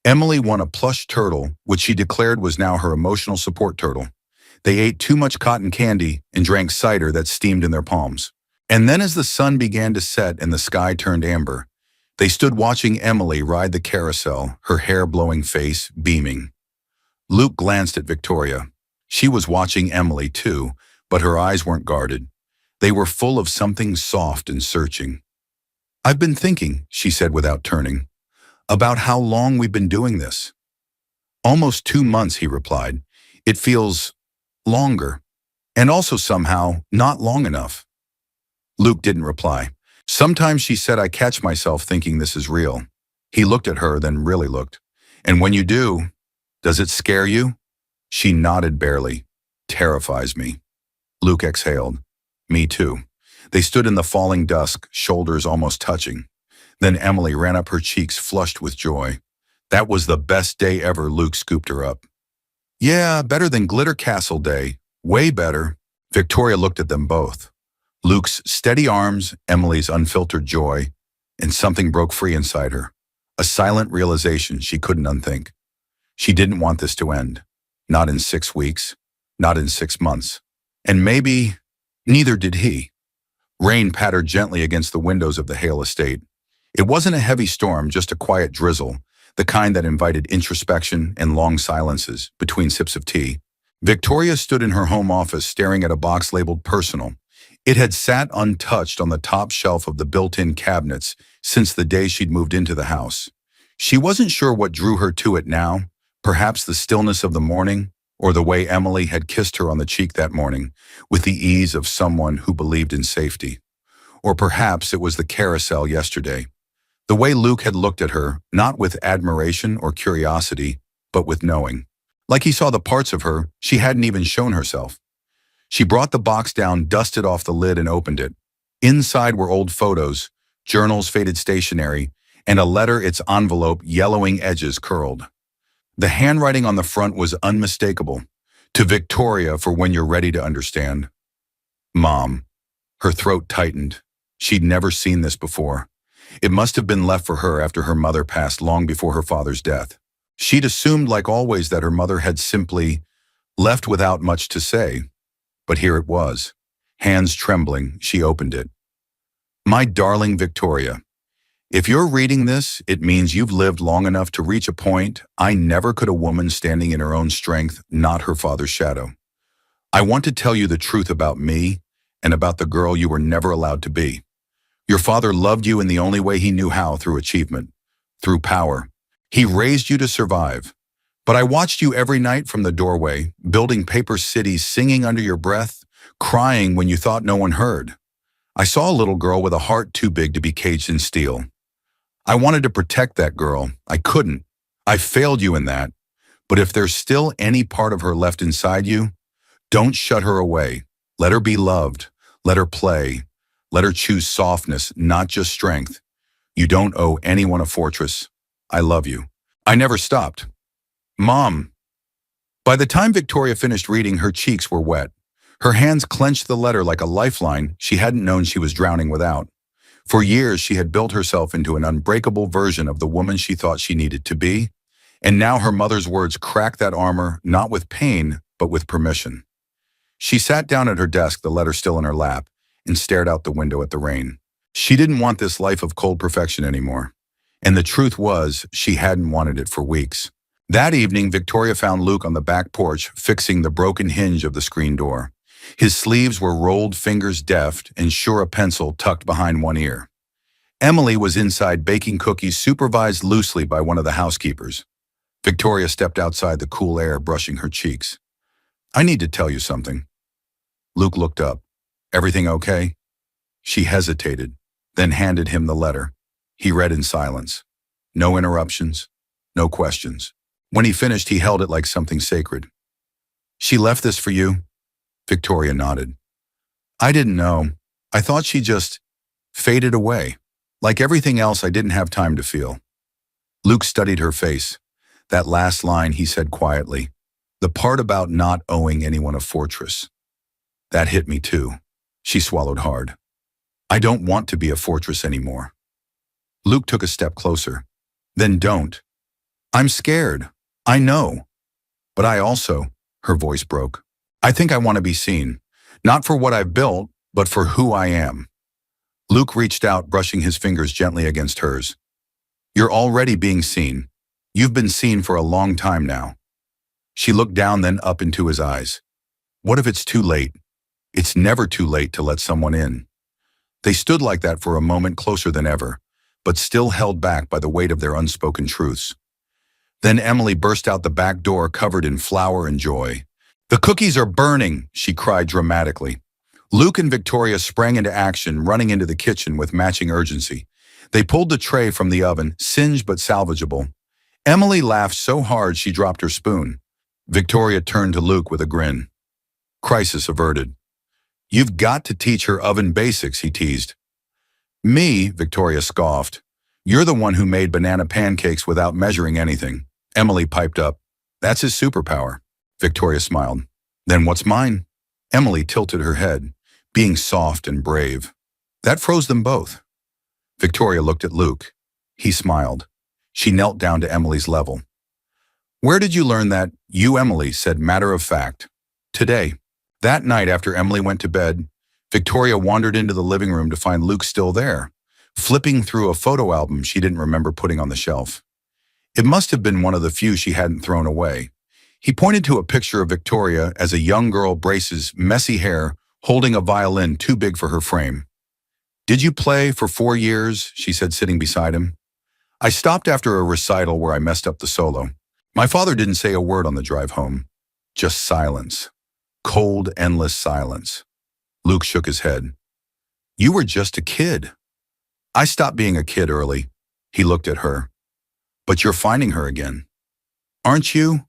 S1: Emily won a plush turtle, which she declared was now her emotional support turtle. They ate too much cotton candy and drank cider that steamed in their palms. And then as the sun began to set and the sky turned amber, they stood watching Emily ride the carousel, her hair-blowing face beaming. Luke glanced at Victoria. She was watching Emily too, but her eyes weren't guarded. They were full of something soft and searching. I've been thinking, she said without turning, about how long we've been doing this. Almost 2 months, he replied. It feels longer, and also somehow not long enough. Luke didn't reply. Sometimes, she said, I catch myself thinking this is real. He looked at her, then really looked. And when you do, does it scare you? She nodded barely. Terrifies me. Luke exhaled. Me too. They stood in the falling dusk, shoulders almost touching. Then Emily ran up her cheeks, flushed with joy. That was the best day ever, Luke scooped her up. Yeah, better than Glitter Castle Day. Way better. Victoria looked at them both. Luke's steady arms, Emily's unfiltered joy, and something broke free inside her. A silent realization she couldn't unthink. She didn't want this to end. Not in 6 weeks. Not in 6 months. And maybe neither did he. Rain pattered gently against the windows of the Hale estate. It wasn't a heavy storm, just a quiet drizzle, the kind that invited introspection and long silences between sips of tea. Victoria stood in her home office staring at a box labeled personal. It had sat untouched on the top shelf of the built-in cabinets since the day she'd moved into the house. She wasn't sure what drew her to it now, perhaps the stillness of the morning, or the way Emily had kissed her on the cheek that morning, with the ease of someone who believed in safety. Or perhaps it was the carousel yesterday. The way Luke had looked at her, not with admiration or curiosity, but with knowing. Like he saw the parts of her she hadn't even shown herself. She brought the box down, dusted off the lid, and opened it. Inside were old photos, journals, faded stationery, and a letter, its envelope yellowing, edges curled. The handwriting on the front was unmistakable. To Victoria, for when you're ready to understand. Mom. Her throat tightened. She'd never seen this before. It must have been left for her after her mother passed, long before her father's death. She'd assumed, like always, that her mother had simply left without much to say. But here it was. Hands trembling, she opened it. My darling Victoria, if you're reading this, it means you've lived long enough to reach a point. I never could. A woman standing in her own strength, not her father's shadow. I want to tell you the truth about me and about the girl you were never allowed to be. Your father loved you in the only way he knew how, through achievement, through power. He raised you to survive. But I watched you every night from the doorway, building paper cities, singing under your breath, crying when you thought no one heard. I saw a little girl with a heart too big to be caged in steel. I wanted to protect that girl. I couldn't. I failed you in that. But if there's still any part of her left inside you, don't shut her away. Let her be loved. Let her play. Let her choose softness, not just strength. You don't owe anyone a fortress. I love you. I never stopped. Mom. By the time Victoria finished reading, her cheeks were wet. Her hands clenched the letter like a lifeline she hadn't known she was drowning without. For years, she had built herself into an unbreakable version of the woman she thought she needed to be, and now her mother's words cracked that armor, not with pain, but with permission. She sat down at her desk, the letter still in her lap, and stared out the window at the rain. She didn't want this life of cold perfection anymore. And the truth was, she hadn't wanted it for weeks. That evening, Victoria found Luke on the back porch, fixing the broken hinge of the screen door. His sleeves were rolled, fingers deft, and sure a pencil tucked behind one ear. Emily was inside baking cookies, supervised loosely by one of the housekeepers. Victoria stepped outside the cool air, brushing her cheeks. "I need to tell you something." Luke looked up. "Everything okay?" She hesitated, then handed him the letter. He read in silence. No interruptions, no questions. When he finished, he held it like something sacred. "She left this for you?" Victoria nodded. "I didn't know. I thought she just faded away. Like everything else, I didn't have time to feel." Luke studied her face. That last line, he said quietly, the part about not owing anyone a fortress. That hit me too. She swallowed hard. "I don't want to be a fortress anymore." Luke took a step closer. "Then don't." "I'm scared. I know. But I also," her voice broke, "I think I want to be seen. Not for what I've built, but for who I am." Luke reached out, brushing his fingers gently against hers. "You're already being seen. You've been seen for a long time now." She looked down, then up into his eyes. "What if it's too late?" "It's never too late to let someone in." They stood like that for a moment, closer than ever, but still held back by the weight of their unspoken truths. Then Emily burst out the back door, covered in flour and joy. "The cookies are burning," she cried dramatically. Luke and Victoria sprang into action, running into the kitchen with matching urgency. They pulled the tray from the oven, singed but salvageable. Emily laughed so hard she dropped her spoon. Victoria turned to Luke with a grin. Crisis averted. "You've got to teach her oven basics," he teased. "Me," Victoria scoffed. "You're the one who made banana pancakes without measuring anything." Emily piped up. "That's his superpower." Victoria smiled. "Then what's mine?" Emily tilted her head, being soft and brave. That froze them both. Victoria looked at Luke. He smiled. She knelt down to Emily's level. "Where did you learn that?" "You," Emily said, matter of fact. "Today." That night, after Emily went to bed, Victoria wandered into the living room to find Luke still there, flipping through a photo album she didn't remember putting on the shelf. It must have been one of the few she hadn't thrown away. He pointed to a picture of Victoria as a young girl, braces, messy hair, holding a violin too big for her frame. "Did you play for 4 years?" she said, sitting beside him. "I stopped after a recital where I messed up the solo." My father didn't say a word on the drive home. Just silence. Cold, endless silence. Luke shook his head. "You were just a kid." "I stopped being a kid early." He looked at her. "But you're finding her again." "Aren't you?"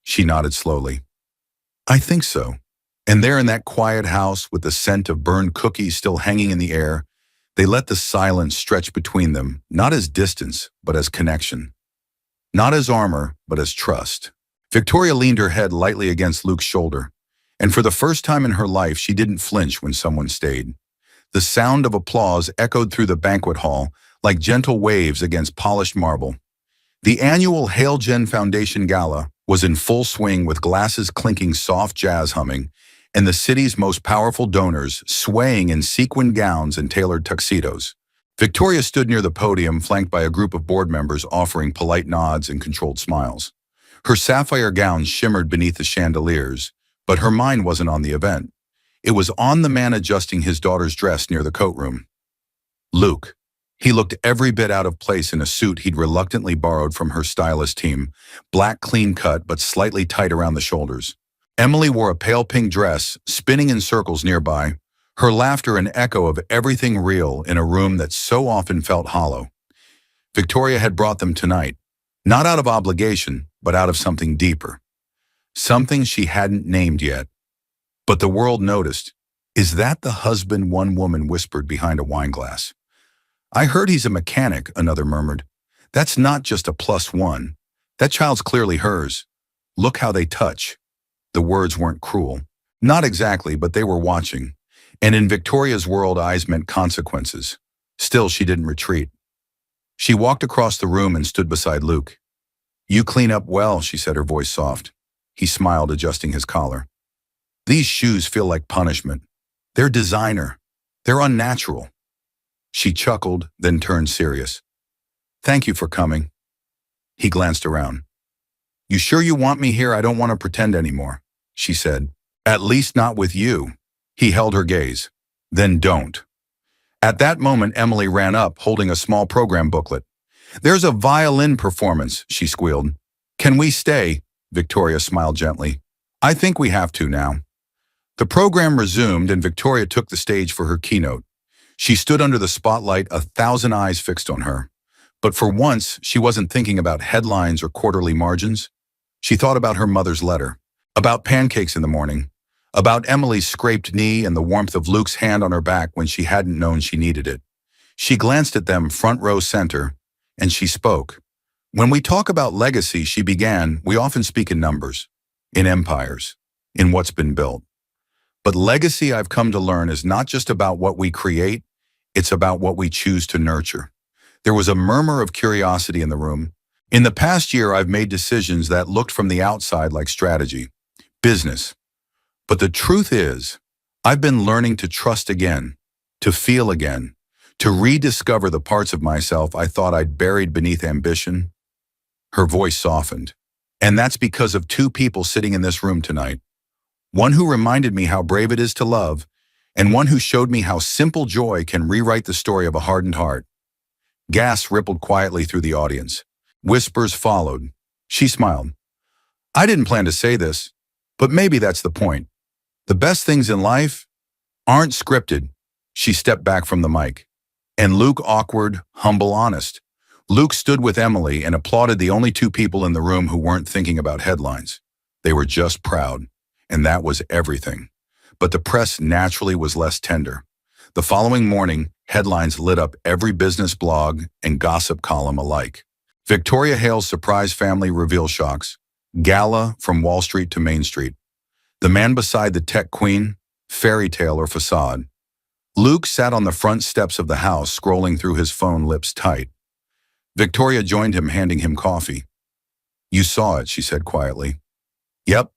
S1: She nodded slowly. "I think so." And there in that quiet house, with the scent of burned cookies still hanging in the air, they let the silence stretch between them, not as distance, but as connection. Not as armor, but as trust. Victoria leaned her head lightly against Luke's shoulder, and for the first time in her life, she didn't flinch when someone stayed. The sound of applause echoed through the banquet hall like gentle waves against polished marble. The annual Hail Gen Foundation Gala was in full swing, with glasses clinking, soft jazz humming, and the city's most powerful donors swaying in sequined gowns and tailored tuxedos. Victoria stood near the podium, flanked by a group of board members offering polite nods and controlled smiles. Her sapphire gown shimmered beneath the chandeliers, but her mind wasn't on the event. It was on the man adjusting his daughter's dress near the coat room. Luke. He looked every bit out of place in a suit he'd reluctantly borrowed from her stylist team, black, clean cut, but slightly tight around the shoulders. Emily wore a pale pink dress, spinning in circles nearby, her laughter an echo of everything real in a room that so often felt hollow. Victoria had brought them tonight, not out of obligation, but out of something deeper. Something she hadn't named yet. But the world noticed. "Is that the husband?" one woman whispered behind a wineglass. "I heard he's a mechanic," another murmured. "That's not just a +1. That child's clearly hers." Look how they touch. The words weren't cruel. Not exactly, but they were watching. And in Victoria's world, eyes meant consequences. Still, she didn't retreat. She walked across the room and stood beside Luke. "You clean up well," she said, her voice soft. He smiled, adjusting his collar. "These shoes feel like punishment. They're designer. They're unnatural." She chuckled, then turned serious. "Thank you for coming." He glanced around. "You sure you want me here? I don't want to pretend anymore," she said. "At least not with you." He held her gaze. "Then don't." At that moment, Emily ran up, holding a small program booklet. "There's a violin performance," she squealed. "Can we stay?" Victoria smiled gently. "I think we have to now." The program resumed and Victoria took the stage for her keynote. She stood under the spotlight, 1,000 eyes fixed on her. But for once, she wasn't thinking about headlines or quarterly margins. She thought about her mother's letter, about pancakes in the morning, about Emily's scraped knee and the warmth of Luke's hand on her back when she hadn't known she needed it. She glanced at them front row center, and she spoke. "When we talk about legacy," she began, "we often speak in numbers, in empires, in what's been built. But legacy, I've come to learn, is not just about what we create, it's about what we choose to nurture." There was a murmur of curiosity in the room. "In the past year, I've made decisions that looked from the outside like strategy, business. But the truth is, I've been learning to trust again, to feel again, to rediscover the parts of myself I thought I'd buried beneath ambition." Her voice softened. "And that's because of two people sitting in this room tonight. One who reminded me how brave it is to love, and one who showed me how simple joy can rewrite the story of a hardened heart." Gasps rippled quietly through the audience. Whispers followed. She smiled. "I didn't plan to say this, but maybe that's the point. The best things in life aren't scripted." She stepped back from the mic. "And Luke, awkward, humble, honest." Luke stood with Emily and applauded the only two people in the room who weren't thinking about headlines. They were just proud, and that was everything. But the press naturally was less tender. The following morning, headlines lit up every business blog and gossip column alike. Victoria Hale's surprise family reveal shocks. Gala from Wall Street to Main Street. The man beside the tech queen, fairy tale or facade. Luke sat on the front steps of the house, scrolling through his phone, lips tight. Victoria joined him, handing him coffee. "You saw it," she said quietly. "Yep.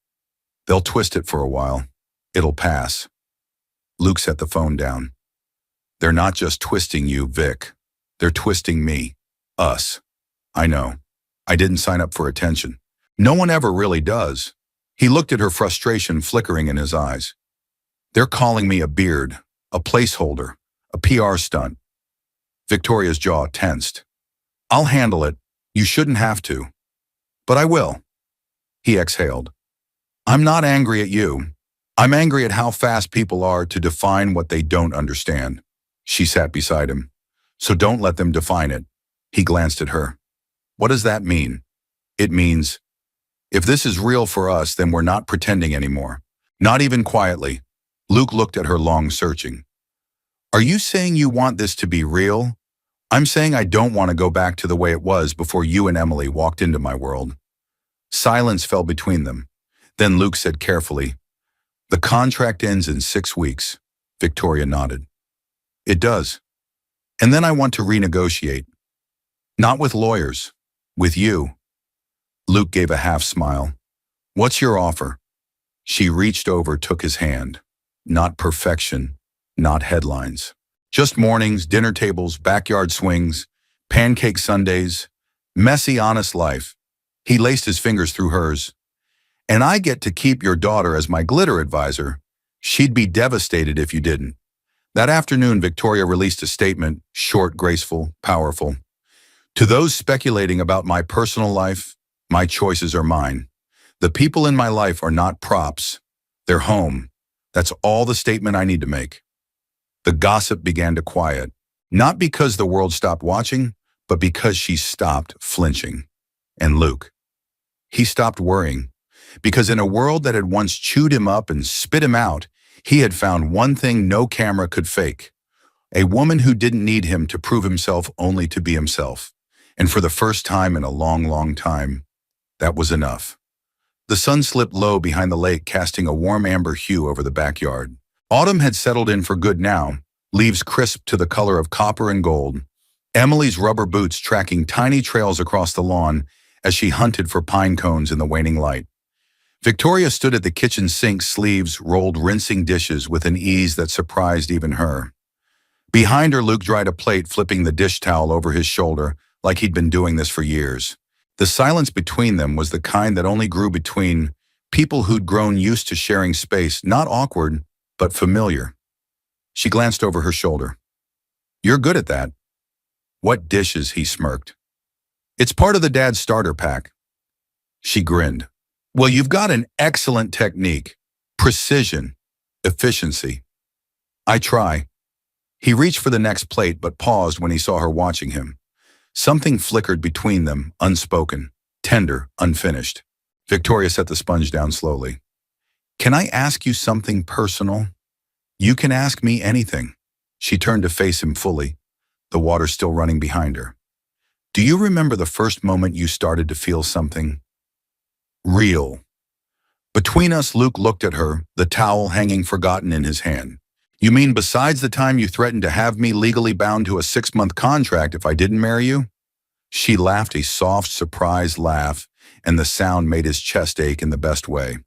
S1: They'll twist it for a while. It'll pass." Luke set the phone down. "They're not just twisting you, Vic. They're twisting me. Us. I know. I didn't sign up for attention. No one ever really does." He looked at her, frustration flickering in his eyes. "They're calling me a beard, a placeholder, a PR stunt." Victoria's jaw tensed. "I'll handle it. You shouldn't have to. But I will." He exhaled. "I'm not angry at you. I'm angry at how fast people are to define what they don't understand." She sat beside him. "So don't let them define it." He glanced at her. "What does that mean?" "It means, if this is real for us, then we're not pretending anymore. Not even quietly." Luke looked at her, long searching. "Are you saying you want this to be real?" "I'm saying I don't want to go back to the way it was before you and Emily walked into my world." Silence fell between them. Then Luke said carefully, "The contract ends in 6 weeks." Victoria nodded. "It does. And then I want to renegotiate. Not with lawyers. With you." Luke gave a half smile. "What's your offer?" She reached over, took his hand. Not perfection, not headlines. Just mornings, dinner tables, backyard swings, pancake Sundays, messy, honest life. He laced his fingers through hers. "And I get to keep your daughter as my glitter advisor. She'd be devastated if you didn't." That afternoon, Victoria released a statement, short, graceful, powerful. "To those speculating about my personal life, my choices are mine. The people in my life are not props. They're home. That's all the statement I need to make." The gossip began to quiet, not because the world stopped watching, but because she stopped flinching. And Luke, he stopped worrying, because in a world that had once chewed him up and spit him out, he had found one thing no camera could fake: a woman who didn't need him to prove himself, only to be himself. And for the first time in a long, long time, that was enough. The sun slipped low behind the lake, casting a warm amber hue over the backyard. Autumn had settled in for good now, leaves crisp to the color of copper and gold. Emily's rubber boots tracking tiny trails across the lawn as she hunted for pine cones in the waning light. Victoria stood at the kitchen sink, sleeves rolled, rinsing dishes with an ease that surprised even her. Behind her, Luke dried a plate, flipping the dish towel over his shoulder like he'd been doing this for years. The silence between them was the kind that only grew between people who'd grown used to sharing space, not awkward, but familiar. She glanced over her shoulder. "You're good at that." "What dishes?" he smirked. "It's part of the dad's starter pack." She grinned. "Well, you've got an excellent technique. Precision. Efficiency." "I try." He reached for the next plate but paused when he saw her watching him. Something flickered between them, unspoken, tender, unfinished. Victoria set the sponge down slowly. "Can I ask you something personal?" "You can ask me anything." She turned to face him fully, the water still running behind her. "Do you remember the first moment you started to feel something real?" Between us, Luke looked at her, the towel hanging forgotten in his hand. "You mean besides the time you threatened to have me legally bound to a 6-month contract if I didn't marry you?" She laughed, a soft, surprised laugh, and the sound made his chest ache in the best way.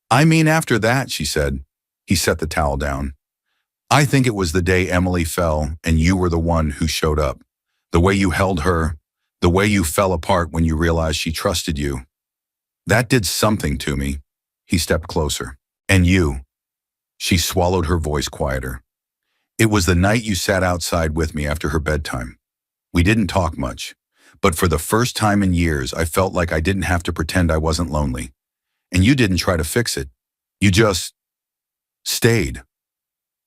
S1: "I mean after that," she said. He set the towel down. "I think it was the day Emily fell and you were the one who showed up. The way you held her, the way you fell apart when you realized she trusted you. That did something to me." He stepped closer. "And you." She swallowed, her voice quieter. "It was the night you sat outside with me after her bedtime. We didn't talk much, but for the first time in years, I felt like I didn't have to pretend I wasn't lonely. And you didn't try to fix it. You just stayed."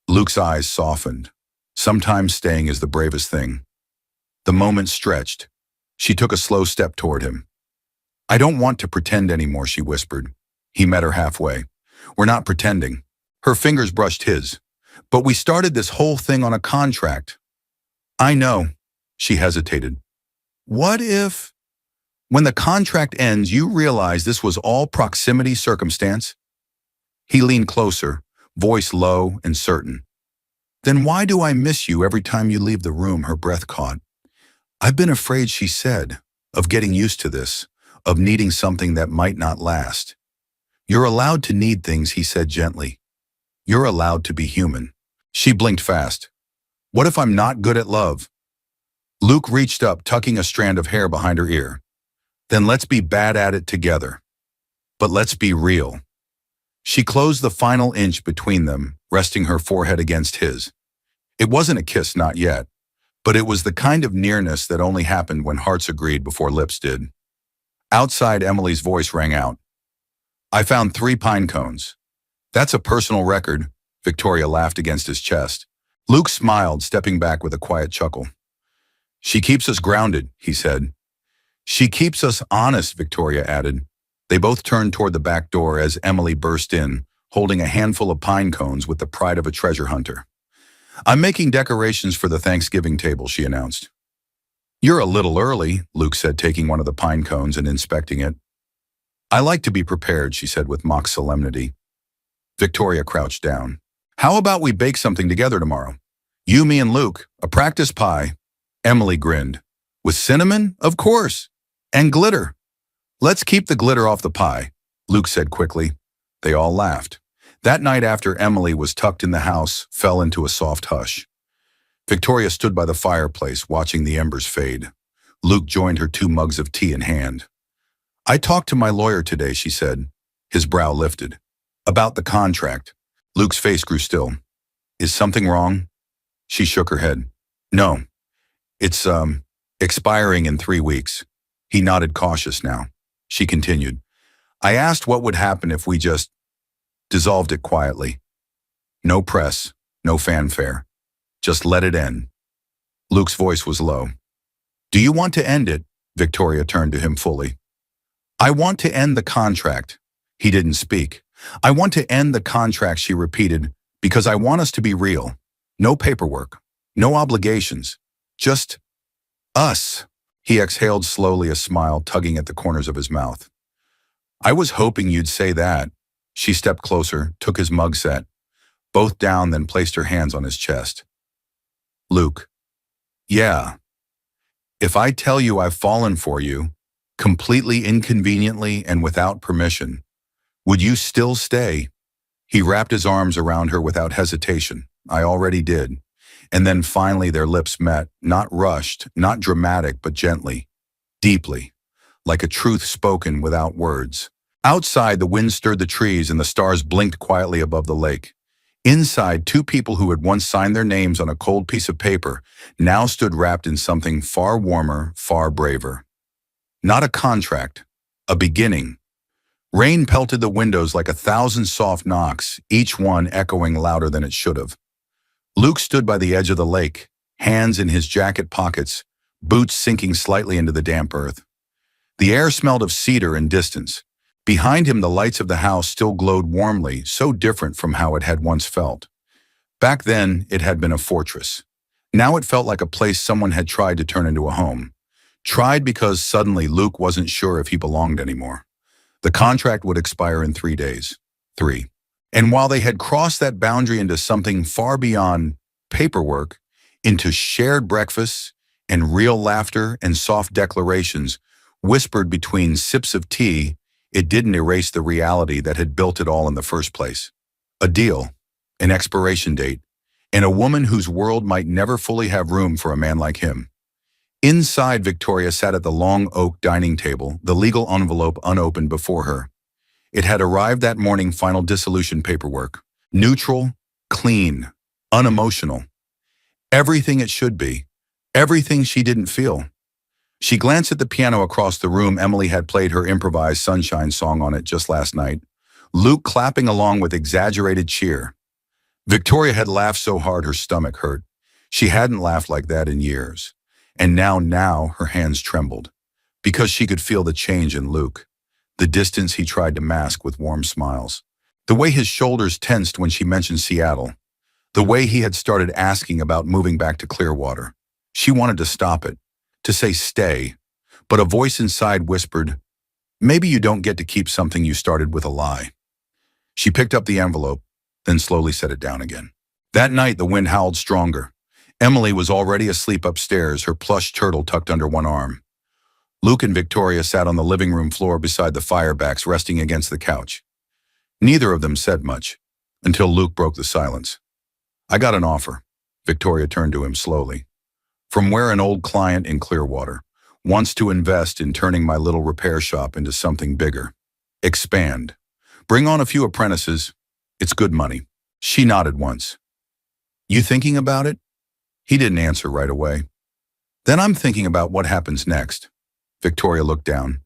S1: Luke's eyes softened. Sometimes staying is the bravest thing. The moment stretched. She took a slow step toward him. "I don't want to pretend anymore," she whispered. He met her halfway. "We're not pretending." Her fingers brushed his. "But we started this whole thing on a contract." "I know." She hesitated. "What if, when the contract ends, you realize this was all proximity circumstance?" He leaned closer, voice low and certain. "Then why do I miss you every time you leave the room?" Her breath caught. "I've been afraid," she said, "of getting used to this, of needing something that might not last." "You're allowed to need things," he said gently. "You're allowed to be human." She blinked fast. "What if I'm not good at love?" Luke reached up, tucking a strand of hair behind her ear. "Then let's be bad at it together. But let's be real." She closed the final inch between them, resting her forehead against his. It wasn't a kiss, not yet, but it was the kind of nearness that only happened when hearts agreed before lips did. Outside, Emily's voice rang out. "I found 3 pine cones." "That's a personal record," Victoria laughed against his chest. Luke smiled, stepping back with a quiet chuckle. "She keeps us grounded," he said. "She keeps us honest," Victoria added. They both turned toward the back door as Emily burst in, holding a handful of pine cones with the pride of a treasure hunter. "I'm making decorations for the Thanksgiving table," she announced. "You're a little early," Luke said, taking one of the pine cones and inspecting it. "I like to be prepared," she said with mock solemnity. Victoria crouched down. "How about we bake something together tomorrow? You, me, and Luke. A practice pie." Emily grinned. "With cinnamon? Of course. And glitter." "Let's keep the glitter off the pie," Luke said quickly. They all laughed. That night, after Emily was tucked in the house, fell into a soft hush. Victoria stood by the fireplace, watching the embers fade. Luke joined her, 2 mugs of tea in hand. "I talked to my lawyer today," she said. His brow lifted. "About the contract." Luke's face grew still. "Is something wrong?" She shook her head. "No. It's, expiring in 3 weeks." He nodded, cautious now. She continued. "I asked what would happen if we just dissolved it quietly. No press, no fanfare. Just let it end." Luke's voice was low. "Do you want to end it?" Victoria turned to him fully. "I want to end the contract." He didn't speak. "I want to end the contract," she repeated, "because I want us to be real. No paperwork, no obligations. Just us." He exhaled slowly, a smile tugging at the corners of his mouth. I was hoping you'd say that. She stepped closer, took his mug set, both down, then placed her hands on his chest. Luke. Yeah. If I tell you I've fallen for you, completely inconveniently and without permission, would you still stay? He wrapped his arms around her without hesitation. I already did. And then finally their lips met, not rushed, not dramatic, but gently, deeply, like a truth spoken without words. Outside, the wind stirred the trees and the stars blinked quietly above the lake. Inside, two people who had once signed their names on a cold piece of paper now stood wrapped in something far warmer, far braver. Not a contract, a beginning. Rain pelted the windows like 1,000 soft knocks, each one echoing louder than it should have. Luke stood by the edge of the lake, hands in his jacket pockets, boots sinking slightly into the damp earth. The air smelled of cedar and distance. Behind him, the lights of the house still glowed warmly, so different from how it had once felt. Back then, it had been a fortress. Now it felt like a place someone had tried to turn into a home. Tried because suddenly Luke wasn't sure if he belonged anymore. The contract would expire in 3 days. 3. And while they had crossed that boundary into something far beyond paperwork, into shared breakfasts and real laughter and soft declarations, whispered between sips of tea, it didn't erase the reality that had built it all in the first place. A deal, an expiration date, and a woman whose world might never fully have room for a man like him. Inside, Victoria sat at the long oak dining table, the legal envelope unopened before her. It had arrived that morning, final dissolution paperwork. Neutral, clean, unemotional. Everything it should be. Everything she didn't feel. She glanced at the piano across the room. Emily had played her improvised Sunshine song on it just last night, Luke clapping along with exaggerated cheer. Victoria had laughed so hard her stomach hurt. She hadn't laughed like that in years. And now her hands trembled, because she could feel the change in Luke, the distance he tried to mask with warm smiles, the way his shoulders tensed when she mentioned Seattle, the way he had started asking about moving back to Clearwater. She wanted to stop it, to say stay, but a voice inside whispered, maybe you don't get to keep something you started with a lie. She picked up the envelope, then slowly set it down again. That night, the wind howled stronger. Emily was already asleep upstairs, her plush turtle tucked under one arm. Luke and Victoria sat on the living room floor beside the firebacks, resting against the couch. Neither of them said much, until Luke broke the silence. I got an offer. Victoria turned to him slowly. From where an old client in Clearwater wants to invest in turning my little repair shop into something bigger. Expand. Bring on a few apprentices. It's good money. She nodded once. You thinking about it? He didn't answer right away. Then I'm thinking about what happens next. Victoria looked down.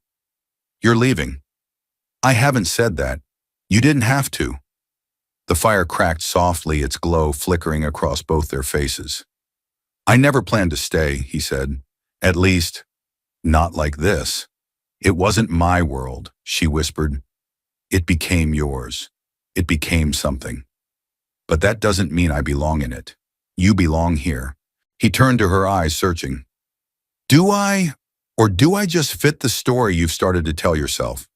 S1: You're leaving. I haven't said that. You didn't have to. The fire cracked softly, its glow flickering across both their faces. I never planned to stay, he said. At least, not like this. It wasn't my world, she whispered. It became yours. It became something. But that doesn't mean I belong in it. You belong here. He turned to her, eyes searching. Do I, or do I just fit the story you've started to tell yourself?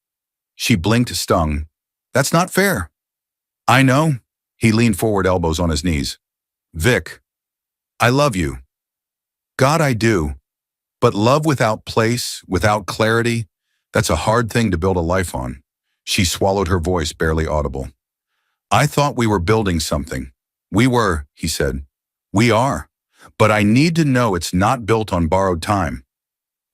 S1: She blinked, stung. That's not fair. I know. He leaned forward, elbows on his knees. Vic, I love you. God, I do. But love without place, without clarity, that's a hard thing to build a life on. She swallowed, her voice barely audible. I thought we were building something. We were, he said. We are. But I need to know it's not built on borrowed time.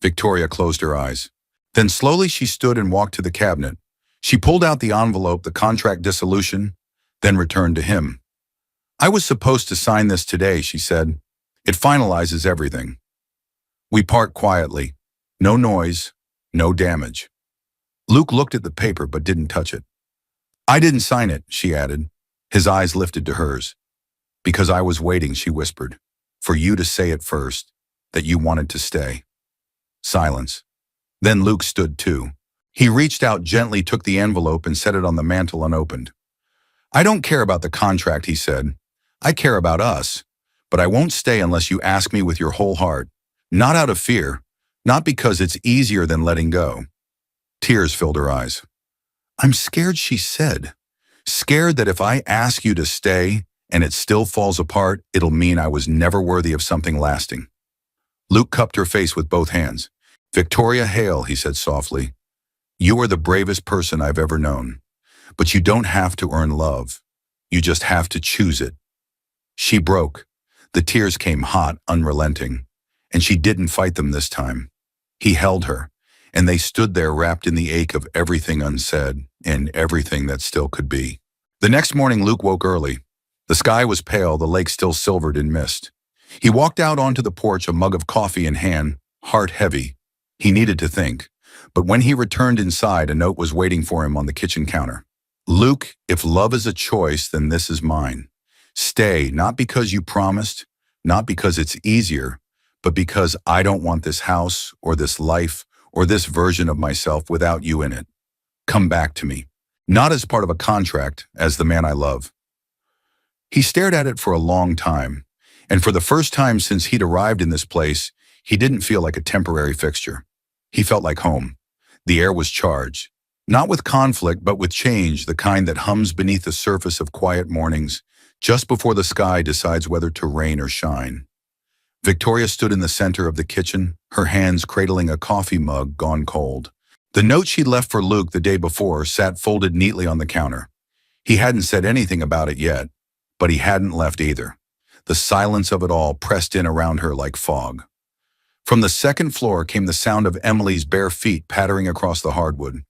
S1: Victoria closed her eyes. Then slowly she stood and walked to the cabinet. She pulled out the envelope, the contract dissolution, then returned to him. I was supposed to sign this today, she said. It finalizes everything. We part quietly. No noise, no damage. Luke looked at the paper but didn't touch it. I didn't sign it, she added. His eyes lifted to hers. Because I was waiting, she whispered, for you to say it first, that you wanted to stay. Silence. Then Luke stood too. He reached out gently, took the envelope and set it on the mantel unopened. I don't care about the contract, he said. I care about us. But I won't stay unless you ask me with your whole heart. Not out of fear. Not because it's easier than letting go. Tears filled her eyes. I'm scared, she said. Scared that if I ask you to stay and it still falls apart, it'll mean I was never worthy of something lasting. Luke cupped her face with both hands. Victoria Hale, he said softly, you are the bravest person I've ever known. But you don't have to earn love. You just have to choose it. She broke. The tears came hot, unrelenting. And she didn't fight them this time. He held her, and they stood there wrapped in the ache of everything unsaid and everything that still could be. The next morning, Luke woke early. The sky was pale, the lake still silvered in mist. He walked out onto the porch, a mug of coffee in hand, heart heavy. He needed to think. But when he returned inside, a note was waiting for him on the kitchen counter. Luke, if love is a choice, then this is mine. Stay, not because you promised, not because it's easier, but because I don't want this house or this life or this version of myself without you in it. Come back to me. Not as part of a contract, as the man I love. He stared at it for a long time, and for the first time since he'd arrived in this place, he didn't feel like a temporary fixture. He felt like home. The air was charged, not with conflict, but with change, the kind that hums beneath the surface of quiet mornings, just before the sky decides whether to rain or shine. Victoria stood in the center of the kitchen, her hands cradling a coffee mug gone cold. The note she'd left for Luke the day before sat folded neatly on the counter. He hadn't said anything about it yet, but he hadn't left either. The silence of it all pressed in around her like fog. From the second floor came the sound of Emily's bare feet pattering across the hardwood.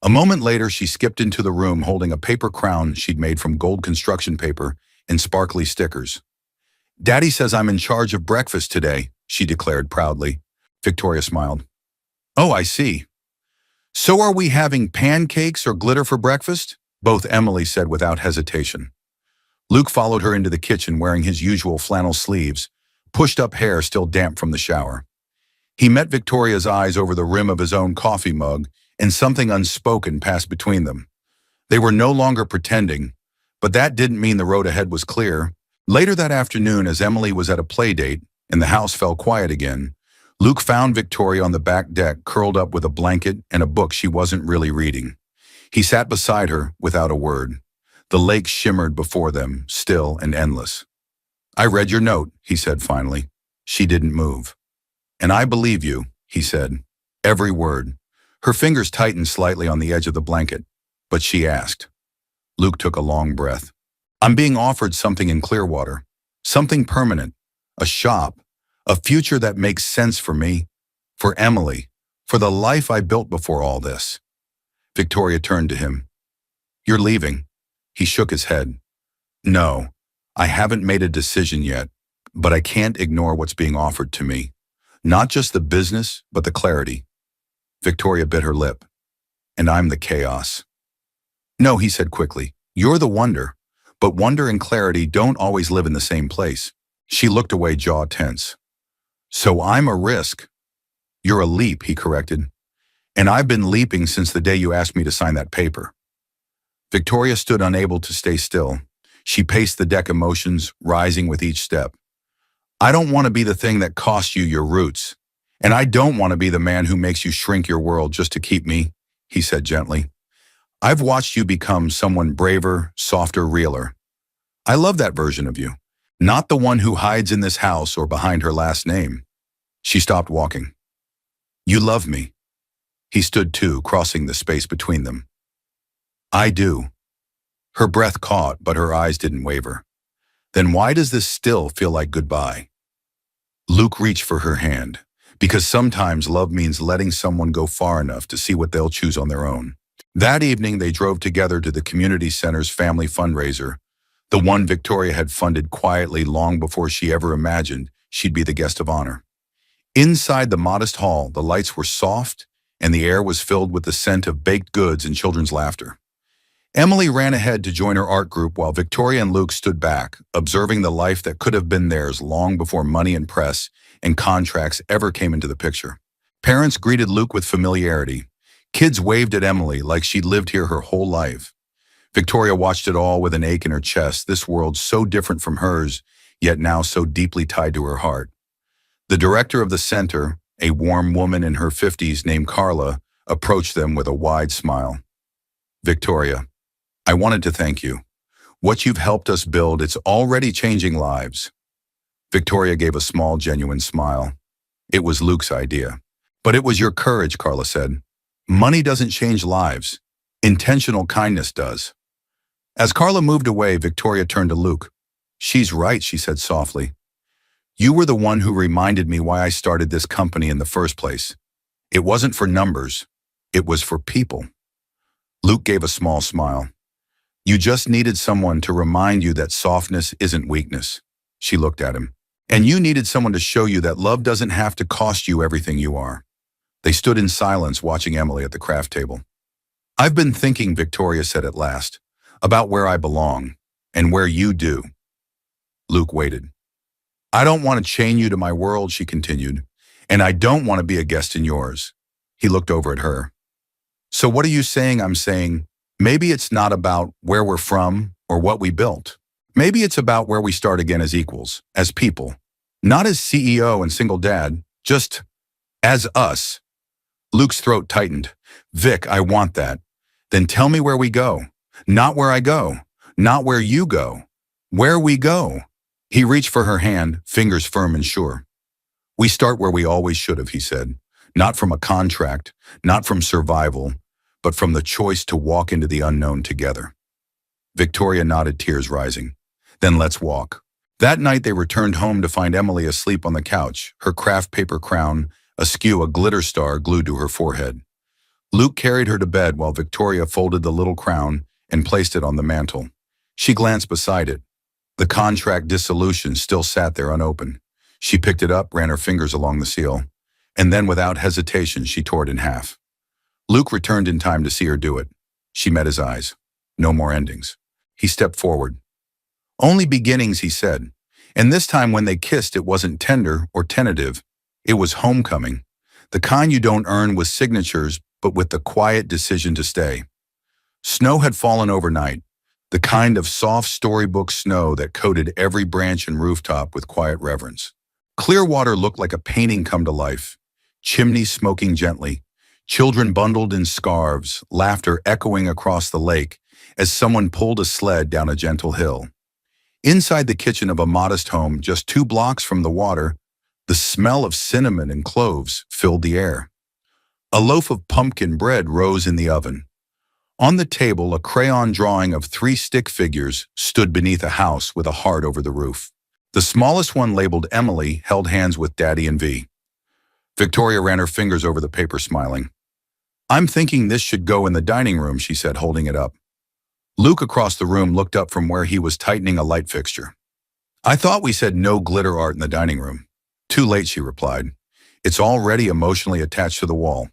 S1: A moment later, she skipped into the room holding a paper crown she'd made from gold construction paper and sparkly stickers. Daddy says I'm in charge of breakfast today, she declared proudly. Victoria smiled. Oh, I see. So are we having pancakes or glitter for breakfast? Both Emily said without hesitation. Luke followed her into the kitchen wearing his usual flannel sleeves, pushed up hair still damp from the shower. He met Victoria's eyes over the rim of his own coffee mug, and something unspoken passed between them. They were no longer pretending, but that didn't mean the road ahead was clear. Later that afternoon, as Emily was at a play date and the house fell quiet again, Luke found Victoria on the back deck, curled up with a blanket and a book she wasn't really reading. He sat beside her without a word. The lake shimmered before them, still and endless. I read your note, he said finally. She didn't move. And I believe you, he said. Every word. Her fingers tightened slightly on the edge of the blanket, but she asked. Luke took a long breath. I'm being offered something in Clearwater. Something permanent. A shop. A future that makes sense for me. For Emily. For the life I built before all this. Victoria turned to him. You're leaving. He shook his head. No, I haven't made a decision yet, but I can't ignore what's being offered to me. Not just the business, but the clarity. Victoria bit her lip. And I'm the chaos. No, he said quickly. You're the wonder. But wonder and clarity don't always live in the same place. She looked away, jaw tense. So I'm a risk. You're a leap, he corrected. And I've been leaping since the day you asked me to sign that paper. Victoria stood unable to stay still. She paced the deck, emotions rising with each step. I don't want to be the thing that costs you your roots. And I don't want to be the man who makes you shrink your world just to keep me, he said gently. I've watched you become someone braver, softer, realer. I love that version of you. Not the one who hides in this house or behind her last name. She stopped walking. You love me. He stood too, crossing the space between them. I do. Her breath caught, but her eyes didn't waver. Then why does this still feel like goodbye? Luke reached for her hand, because sometimes love means letting someone go far enough to see what they'll choose on their own. That evening, they drove together to the community center's family fundraiser, the one Victoria had funded quietly long before she ever imagined she'd be the guest of honor. Inside the modest hall, the lights were soft, and the air was filled with the scent of baked goods and children's laughter. Emily ran ahead to join her art group while Victoria and Luke stood back, observing the life that could have been theirs long before money and press and contracts ever came into the picture. Parents greeted Luke with familiarity. Kids waved at Emily like she'd lived here her whole life. Victoria watched it all with an ache in her chest, this world so different from hers, yet now so deeply tied to her heart. The director of the center, a warm woman in her 50s named Carla, approached them with a wide smile. Victoria, I wanted to thank you. What you've helped us build, it's already changing lives. Victoria gave a small, genuine smile. It was Luke's idea. But it was your courage, Carla said. Money doesn't change lives. Intentional kindness does. As Carla moved away, Victoria turned to Luke. She's right, she said softly. You were the one who reminded me why I started this company in the first place. It wasn't for numbers. It was for people. Luke gave a small smile. You just needed someone to remind you that softness isn't weakness. She looked at him. And you needed someone to show you that love doesn't have to cost you everything you are. They stood in silence watching Emily at the craft table. I've been thinking, Victoria said at last, about where I belong and where you do. Luke waited. I don't want to chain you to my world, she continued, and I don't want to be a guest in yours. He looked over at her. So what are you saying? I'm saying, maybe it's not about where we're from or what we built. Maybe it's about where we start again as equals, as people. Not as CEO and single dad, just as us. Luke's throat tightened. Vic, I want that. Then tell me where we go. Not where I go. Not where you go. Where we go. He reached for her hand, fingers firm and sure. We start where we always should have, he said. Not from a contract, not from survival, but from the choice to walk into the unknown together. Victoria nodded, tears rising. Then let's walk. That night they returned home to find Emily asleep on the couch, her craft paper crown askew, a glitter star glued to her forehead. Luke carried her to bed while Victoria folded the little crown and placed it on the mantel. She glanced beside it. The contract dissolution still sat there unopened. She picked it up, ran her fingers along the seal, and then without hesitation she tore it in half. Luke returned in time to see her do it. She met his eyes. No more endings. He stepped forward. Only beginnings, he said. And this time when they kissed, it wasn't tender or tentative. It was homecoming. The kind you don't earn with signatures, but with the quiet decision to stay. Snow had fallen overnight, the kind of soft storybook snow that coated every branch and rooftop with quiet reverence. Clearwater looked like a painting come to life, chimneys smoking gently, children bundled in scarves, laughter echoing across the lake as someone pulled a sled down a gentle hill. Inside the kitchen of a modest home just 2 blocks from the water, the smell of cinnamon and cloves filled the air. A loaf of pumpkin bread rose in the oven. On the table, a crayon drawing of 3 stick figures stood beneath a house with a heart over the roof. The smallest one, labeled Emily, held hands with Daddy and V. Victoria ran her fingers over the paper, smiling. I'm thinking this should go in the dining room, she said, holding it up. Luke across the room looked up from where he was tightening a light fixture. I thought we said no glitter art in the dining room. Too late, she replied. It's already emotionally attached to the wall.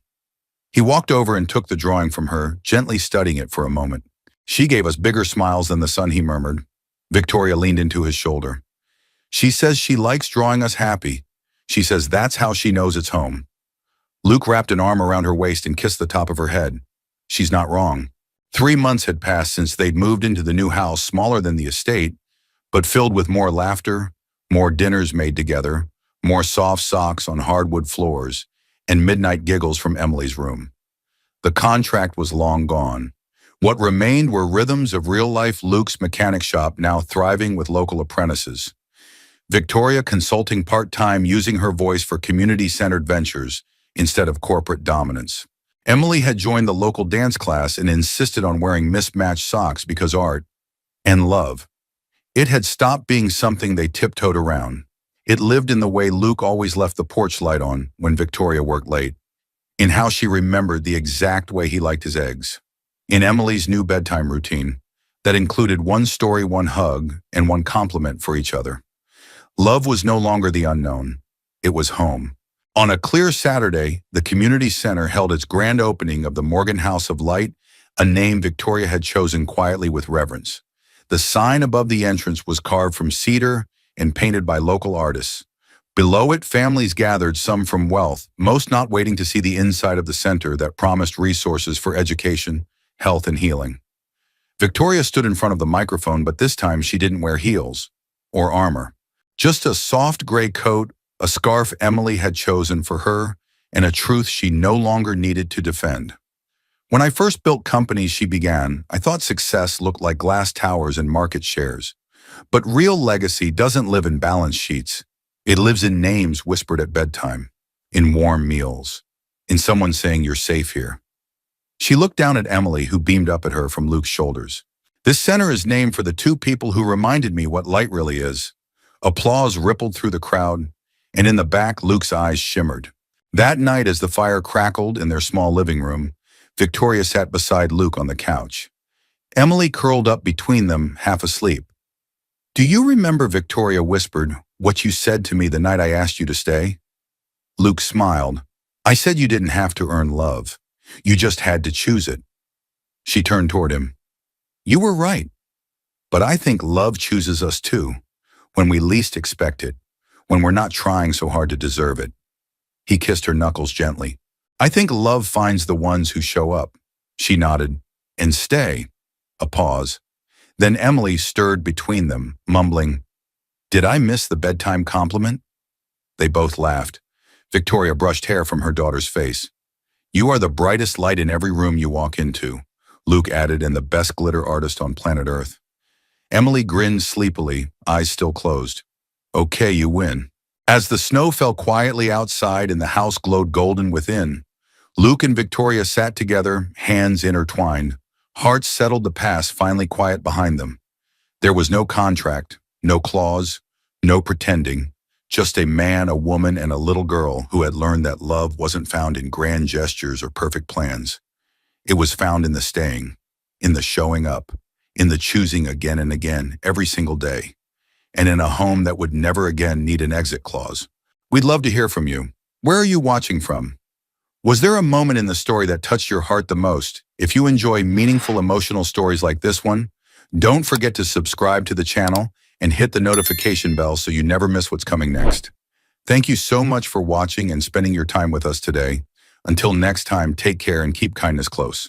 S1: He walked over and took the drawing from her, gently studying it for a moment. She gave us bigger smiles than the sun, he murmured. Victoria leaned into his shoulder. She says she likes drawing us happy. She says that's how she knows it's home. Luke wrapped an arm around her waist and kissed the top of her head. She's not wrong. 3 months had passed since they'd moved into the new house, smaller than the estate, but filled with more laughter, more dinners made together, more soft socks on hardwood floors, and midnight giggles from Emily's room. The contract was long gone. What remained were rhythms of real-life. Luke's mechanic shop now thriving with local apprentices. Victoria consulting part-time, using her voice for community-centered ventures instead of corporate dominance. Emily had joined the local dance class and insisted on wearing mismatched socks because art and love. It had stopped being something they tiptoed around. It lived in the way Luke always left the porch light on when Victoria worked late, in how she remembered the exact way he liked his eggs, in Emily's new bedtime routine that included 1 story, 1 hug, and 1 compliment for each other. Love was no longer the unknown. It was home. On a clear Saturday, the community center held its grand opening of the Morgan House of Light, a name Victoria had chosen quietly with reverence. The sign above the entrance was carved from cedar and painted by local artists. Below it, families gathered, some from wealth, most not waiting to see the inside of the center that promised resources for education, health, and healing. Victoria stood in front of the microphone, but this time she didn't wear heels or armor. Just a soft gray coat, a scarf Emily had chosen for her, and a truth she no longer needed to defend. When I first built companies, she began, I thought success looked like glass towers and market shares. But real legacy doesn't live in balance sheets. It lives in names whispered at bedtime, in warm meals, in someone saying you're safe here. She looked down at Emily, who beamed up at her from Luke's shoulders. This center is named for the two people who reminded me what light really is. Applause rippled through the crowd, and in the back, Luke's eyes shimmered. That night, as the fire crackled in their small living room, Victoria sat beside Luke on the couch. Emily curled up between them, half asleep. Do you remember, Victoria whispered, what you said to me the night I asked you to stay? Luke smiled. I said you didn't have to earn love. You just had to choose it. She turned toward him. You were right. But I think love chooses us too, when we least expect it, when we're not trying so hard to deserve it. He kissed her knuckles gently. I think love finds the ones who show up. She nodded. And stay. A pause. Then Emily stirred between them, mumbling, Did I miss the bedtime compliment? They both laughed. Victoria brushed hair from her daughter's face. You are the brightest light in every room you walk into, Luke added, and the best glitter artist on planet Earth. Emily grinned sleepily, eyes still closed. Okay, you win. As the snow fell quietly outside and the house glowed golden within, Luke and Victoria sat together, hands intertwined. Hearts settled the past, finally quiet behind them. There was no contract, no clause, no pretending, just a man, a woman, and a little girl who had learned that love wasn't found in grand gestures or perfect plans. It was found in the staying, in the showing up, in the choosing again and again, every single day, and in a home that would never again need an exit clause. We'd love to hear from you. Where are you watching from? Was there a moment in the story that touched your heart the most? If you enjoy meaningful emotional stories like this one, don't forget to subscribe to the channel and hit the notification bell so you never miss what's coming next. Thank you so much for watching and spending your time with us today. Until next time, take care and keep kindness close.